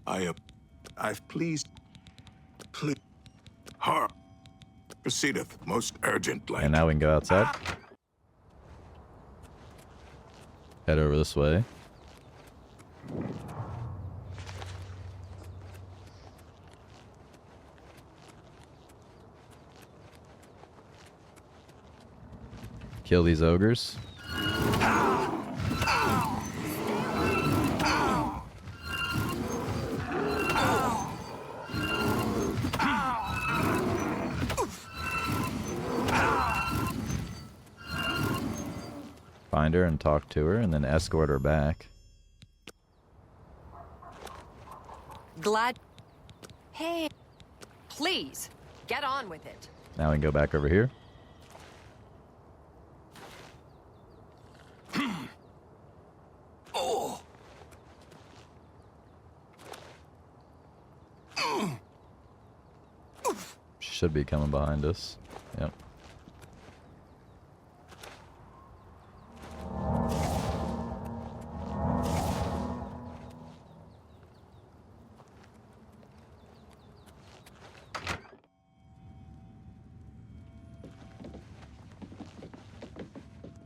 I've pleased. Her. Proceedeth most urgently. And now we can go outside. Head over this way. Kill these ogres. Find her and talk to her, and then escort her back. Glad. Hey, please, get on with it. Now we can go back over here. Should be coming behind us. Yep.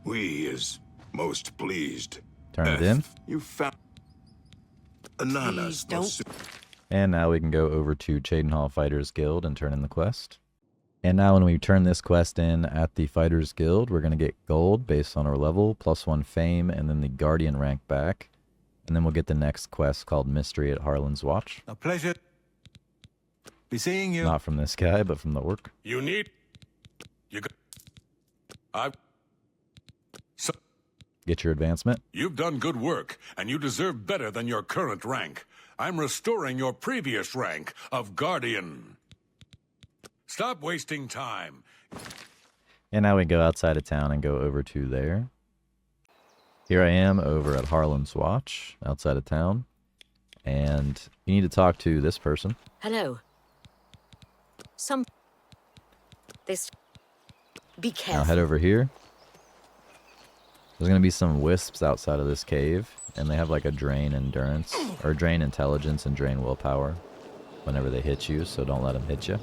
We is most pleased. Turn it in. You found Ananas. And now we can go over to Cheydinhal Fighters Guild and turn in the quest. And now when we turn this quest in at the Fighters Guild, we're going to get gold based on our level, +1 fame, and then the Guardian rank back. And then we'll get the next quest called Mystery at Harlun's Watch. A pleasure. Be seeing you. Not from this guy, but from the orc. You need... You got... Get your advancement. You've done good work, and you deserve better than your current rank. I'm restoring your previous rank of Guardian. Stop wasting time. And now we go outside of town and go over to there. Here I am over at Harlun's Watch, outside of town. And you need to talk to this person. Hello. Be careful. Now head over here. There's going to be some wisps outside of this cave. And they have like a drain endurance, or drain intelligence and drain willpower whenever they hit you, so don't let them hit you.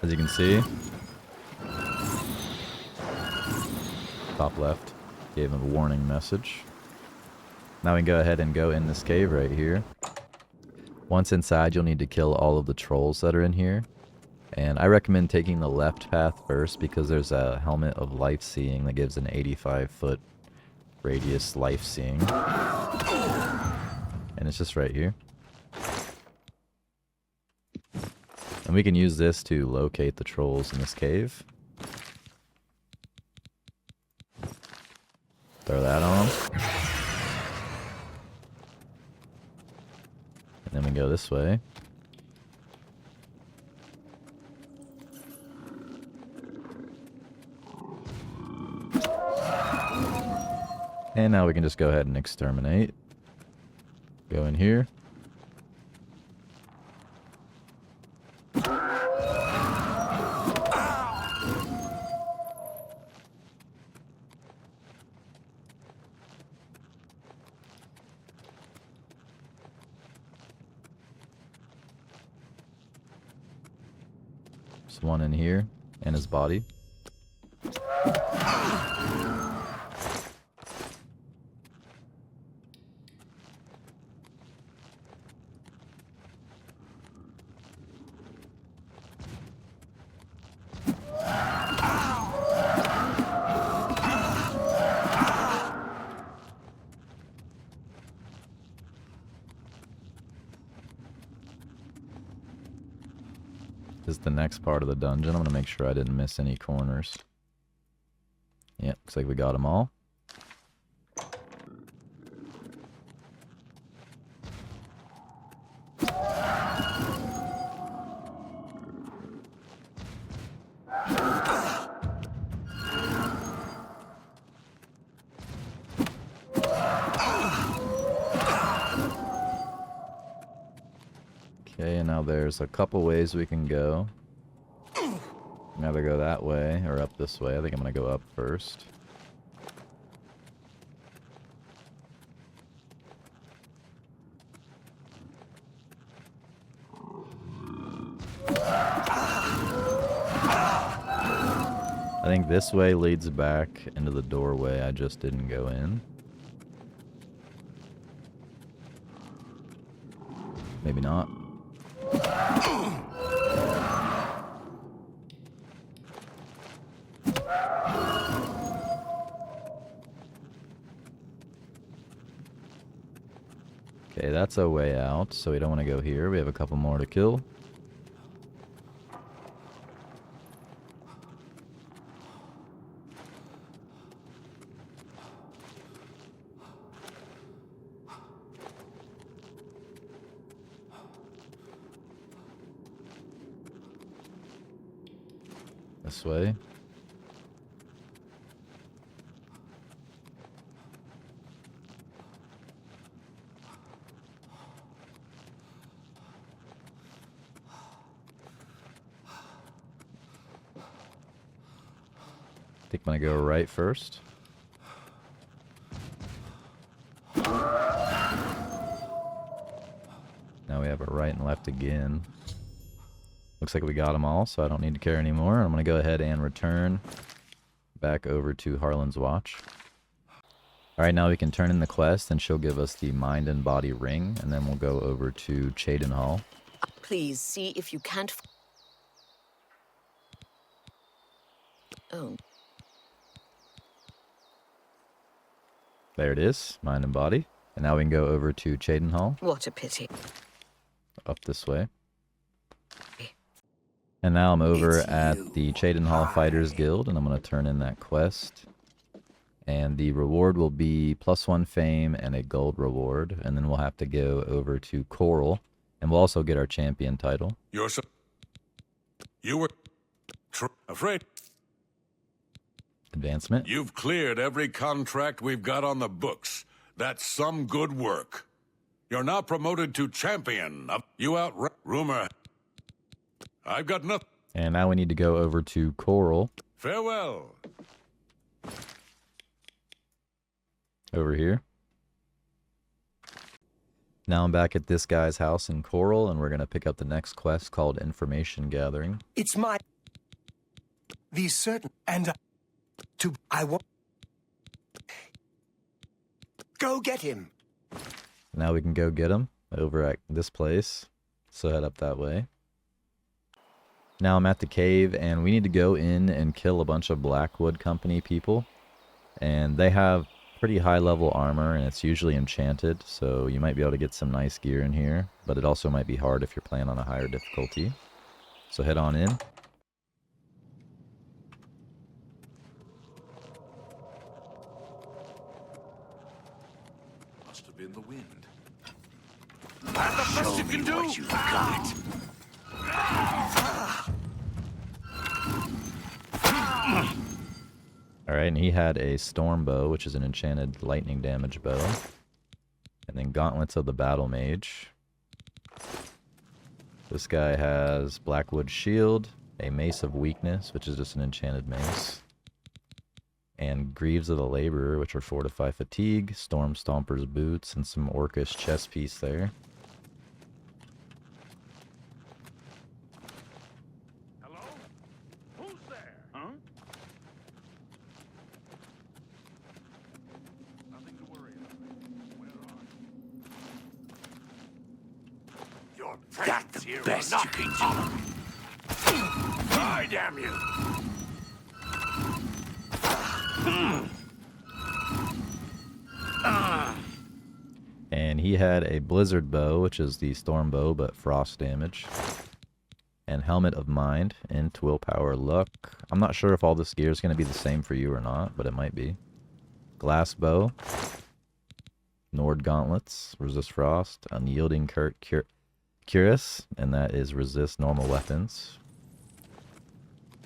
As you can see, top left gave him a warning message. Now we can go ahead and go in this cave right here. Once inside, you'll need to kill all of the trolls that are in here. And I recommend taking the left path first because there's a helmet of life seeing that gives an 85-foot radius life seeing. And it's just right here. And we can use this to locate the trolls in this cave. Throw that on them. And then we go this way. And now we can just go ahead and exterminate. Go in here. There's one in here and his body. This is the next part of the dungeon. I'm going to make sure I didn't miss any corners. Yep, looks like we got them all. Okay, and now there's a couple ways we can go. Either go that way or up this way. I think I'm going to go up first. I think this way leads back into the doorway I just didn't go in. Maybe not. Okay, that's a way out, so we don't want to go here. We have a couple more to kill. This way. I think I'm gonna go right first. Now we have a right and left again. Looks like we got them all, so I don't need to care anymore. I'm gonna go ahead and return back over to Harlun's Watch. Alright, now we can turn in the quest and she'll give us the Mind and Body Ring, and then we'll go over to Cheydinhal. Please see if you can't. Oh. There it is, mind and body. And now we can go over to Cheydinhal. What a pity. Up this way. And now I'm over at the Cheydinhal Fighters Guild, and I'm going to turn in that quest. And the reward will be +1 fame and a gold reward. And then we'll have to go over to Coral, and we'll also get our champion title. You were afraid. Advancement. You've cleared every contract we've got on the books. That's some good work. You're now promoted to champion. You out rumor. I've got nothing. And now we need to go over to Coral. Farewell. Over here. Now I'm back at this guy's house in Coral, and we're going to pick up the next quest called Information Gathering. It's my... These certain... And... I want... Go get him. Now we can go get him over at this place. So head up that way. Now I'm at the cave, and we need to go in and kill a bunch of Blackwood Company people. And they have pretty high level armor, and it's usually enchanted, so you might be able to get some nice gear in here. But it also might be hard if you're playing on a higher difficulty. So head on in. In the wind. That's the best you can do. What you got. Alright, and he had a Storm Bow, which is an enchanted lightning damage bow. And then Gauntlets of the Battle Mage. This guy has Blackwood Shield, a Mace of Weakness, which is just an enchanted mace. And Greaves of the Laborer, which are Fortify Fatigue, Storm Stomper's Boots, and some Orcish chest piece there. Hello? Who's there? Huh? Nothing to worry about. Where are you? Your presence here best will you not can do. Die, damn you! And he had a Blizzard Bow, which is the Storm Bow, but frost damage. And Helmet of Mind, Int, Willpower, Luck. I'm not sure if all this gear is going to be the same for you or not, but it might be. Glass Bow. Nord Gauntlets, Resist Frost. Unyielding Cuirass, and that is Resist Normal Weapons.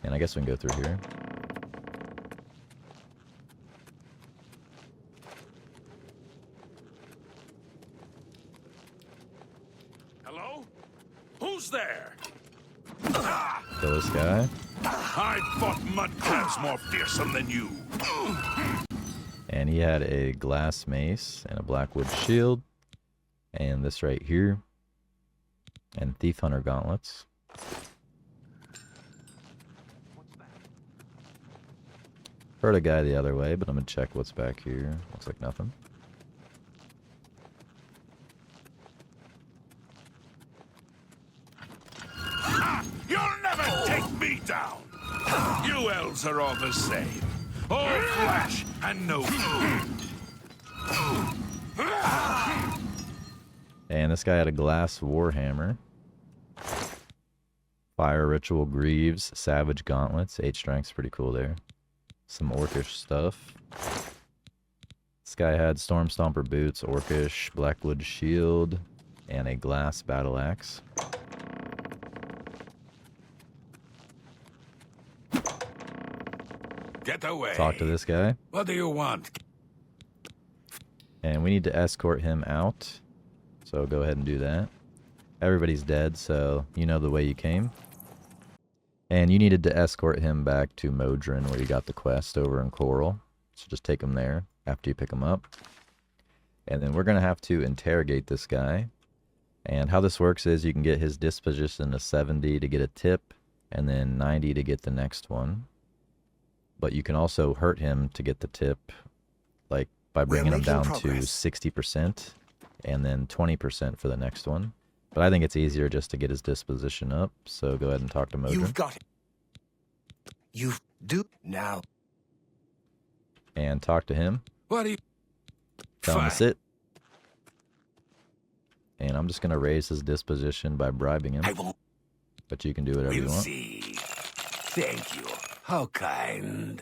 And I guess we can go through here. Hello? Who's there? Kill this guy. I fought mud crabs more fearsome than you. And he had a glass mace and a Blackwood shield. And this right here. And Thief Hunter gauntlets. Heard a guy the other way, but I'm gonna check what's back here. Looks like nothing. You'll never take me down! You elves are all the same. All flesh and no And this guy had a glass warhammer. Fire ritual greaves, savage gauntlets. 8 strength's pretty cool there. Some orcish stuff. This guy had storm stomper boots, orcish, blackwood shield, and a glass battle axe. Get away. Talk to this guy. What do you want? And we need to escort him out. So go ahead and do that. Everybody's dead, so you know the way you came. And you needed to escort him back to Modron, where you got the quest over in Coral. So just take him there after you pick him up. And then we're going to have to interrogate this guy. And how this works is you can get his disposition to 70 to get a tip, and then 90 to get the next one. But you can also hurt him to get the tip, like by bringing him down to 60%, and then 20% for the next one. But I think it's easier just to get his disposition up, so go ahead and talk to Modron. You've got it. You do now. And talk to him. What do you... Tell him to sit. And I'm just going to raise his disposition by bribing him. I won't. But you can do whatever you want. See. Thank you. How kind.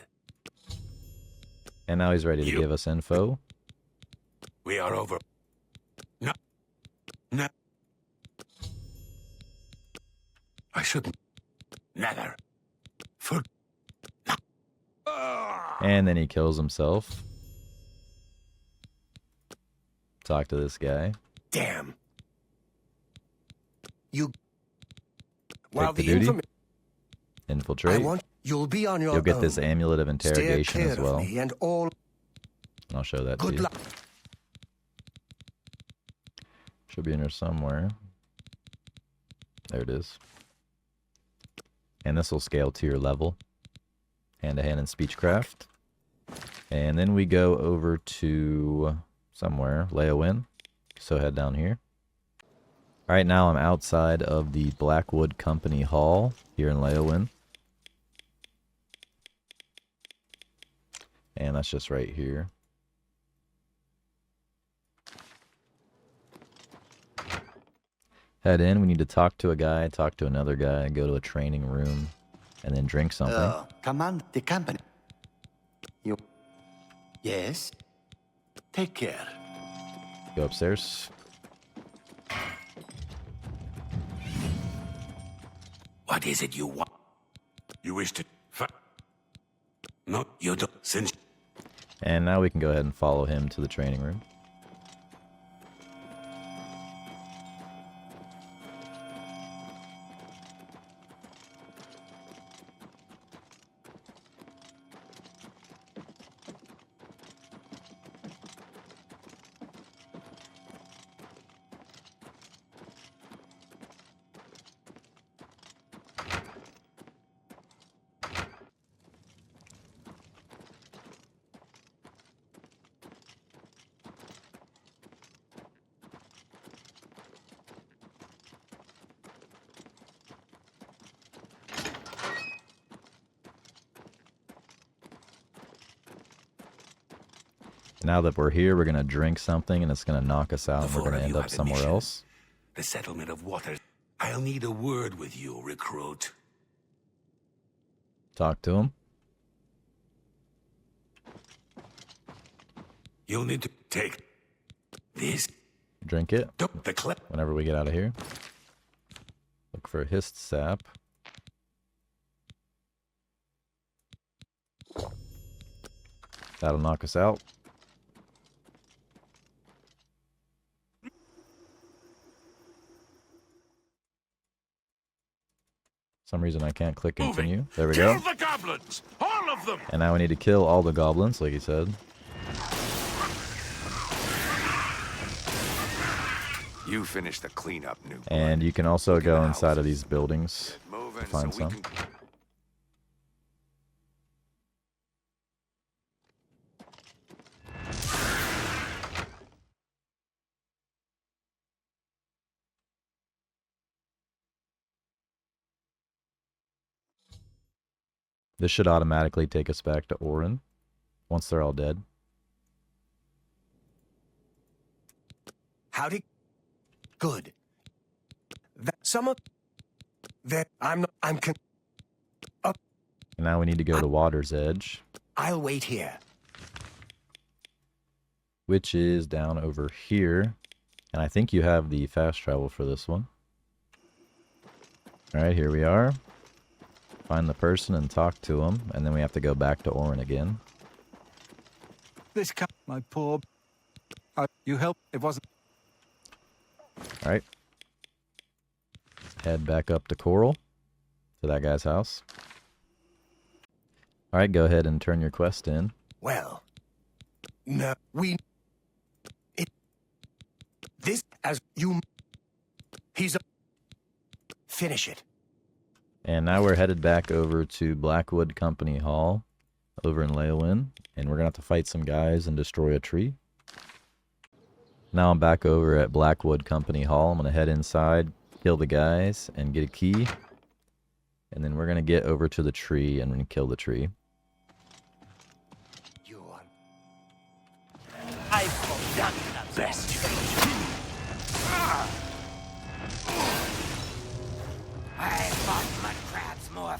And now he's ready to give us info. We are over. No. No. I shouldn't. Never. For. No. And then he kills himself. Talk to this guy. Damn. You. Take the duty. Infiltrate. You'll be on your You'll get own. this Amulet of Interrogation as well. And all. And I'll show that to you. Good luck. Should be in here somewhere. There it is. And this will scale to your level. Hand-to-hand and speechcraft. And then we go over to somewhere. Leowin. So head down here. Alright, now I'm outside of the Blackwood Company Hall here in Leowin. And that's just right here. Head in, we need to talk to a guy, talk to another guy, go to a training room, and then drink something. Command the company. You. Yes? Take care. Go upstairs. What is it you want? You wish to fight? No, you don't. Since. And now we can go ahead and follow him to the training room. Now that we're here, we're going to drink something and it's going to knock us out and we're going to end up somewhere else. The settlement of waters. I'll need a word with you, recruit. Talk to him. You'll need to take this. Drink it. The clip. Whenever we get out of here. Look for Hist sap. That'll knock us out. Some reason I can't click continue. There we go. Kill the goblins! All of them! And now we need to kill all the goblins, like he said. You finish the cleanup, new. And you can also go inside of these buildings to find some. This should automatically take us back to Oreyn once they're all dead. Howdy. Good. Some of that I'm And now we need to go to Water's Edge. I'll wait here. Which is down over here. And I think you have the fast travel for this one. Alright, here we are. Find the person and talk to him, and then we have to go back to Oreyn again. This my poor. You help. It wasn't. Alright. Head back up to Coral, to that guy's house. Alright, go ahead and turn your quest in. Well, no, this as you. He's a. Finish it. And now we're headed back over to Blackwood Company Hall over in Leowin, and we're going to have to fight some guys and destroy a tree. Now I'm back over at Blackwood Company Hall. I'm going to head inside, kill the guys, and get a key. And then we're going to get over to the tree and kill the tree. I investigation. I fought mud crabs more.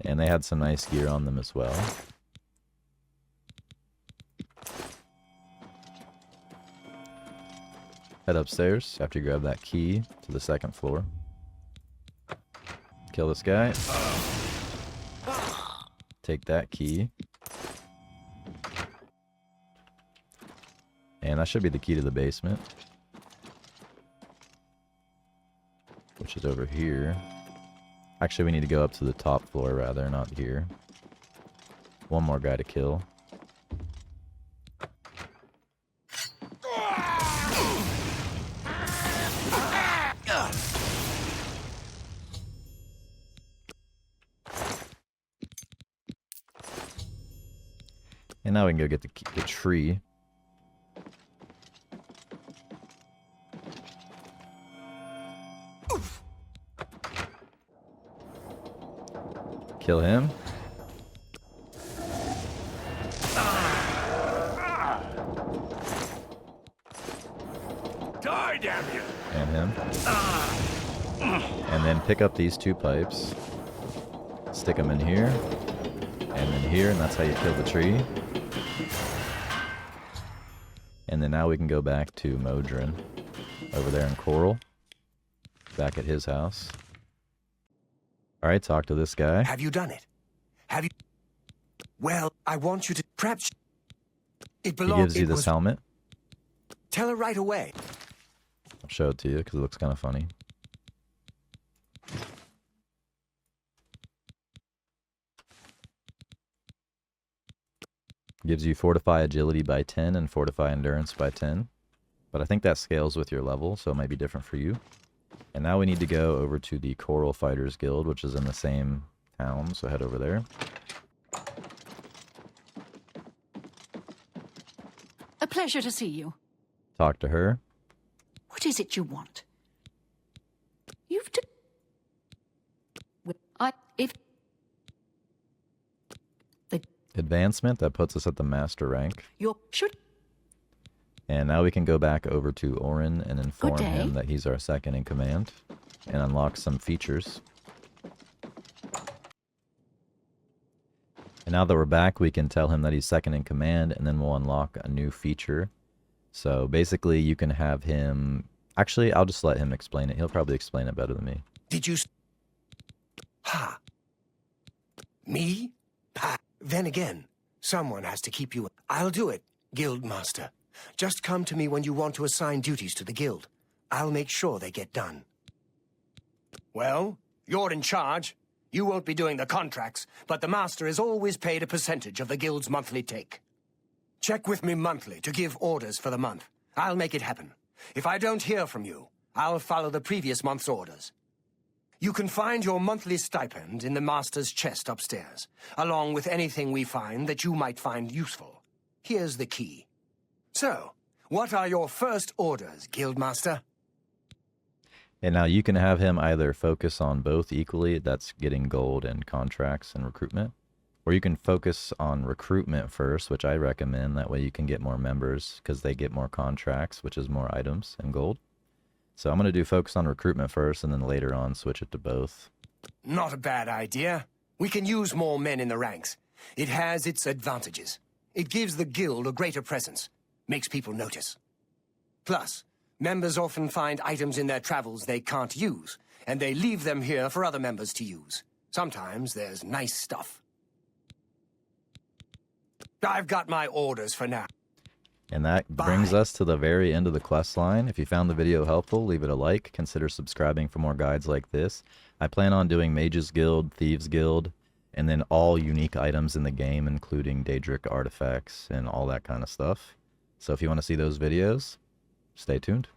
And they had some nice gear on them as well. Head upstairs after you grab that key to the 2nd floor. Kill this guy. Take that key. And that should be the key to the basement, which is over here. Actually, we need to go up to the top floor rather, not here. One more guy to kill. And now we can go get the tree. Kill him. Die, damn you! And him. And then pick up these 2 pipes. Stick them in here. And then here, and that's how you kill the tree. And then now we can go back to Modron. Over there in Coral. Back at his house. Alright, talk to this guy. Have you done it? Have you... Well, I want you to... Perhaps... It belongs... He gives you this helmet. Tell her right away. I'll show it to you because it looks kind of funny. Gives you Fortify Agility by 10 and Fortify Endurance by 10. But I think that scales with your level, so it might be different for you. And now we need to go over to the Coral Fighters Guild, which is in the same town, so head over there. A pleasure to see you. Talk to her. What is it you want? You've Advancement, that puts us at the Master rank. Should... And now we can go back over to Oreyn and inform him that he's our 2nd in command. And unlock some features. And now that we're back, we can tell him that he's 2nd in command, and then we'll unlock a new feature. So basically, you can have him... Actually, I'll just let him explain it. He'll probably explain it better than me. Did you... Ha! Me? Ha! Then again, someone has to keep you... I'll do it, Guild Master. Just come to me when you want to assign duties to the guild. I'll make sure they get done. Well, you're in charge. You won't be doing the contracts, but the Master is always paid a percentage of the guild's monthly take. Check with me monthly to give orders for the month. I'll make it happen. If I don't hear from you, I'll follow the previous month's orders. You can find your monthly stipend in the Master's chest upstairs, along with anything we find that you might find useful. Here's the key. So, what are your first orders, Guildmaster? And now you can have him either focus on both equally, that's getting gold and contracts and recruitment, or you can focus on recruitment first, which I recommend. That way you can get more members because they get more contracts, which is more items and gold. So I'm going to do focus on recruitment first, and then later on switch it to both. Not a bad idea. We can use more men in the ranks. It has its advantages. It gives the guild a greater presence, makes people notice. Plus, members often find items in their travels they can't use, and they leave them here for other members to use. Sometimes there's nice stuff. I've got my orders for now. And that brings us to the very end of the quest line. If you found the video helpful, leave it a like. Consider subscribing for more guides like this. I plan on doing Mages Guild, Thieves Guild, and then all unique items in the game, including Daedric artifacts and all that kind of stuff. So if you want to see those videos, stay tuned.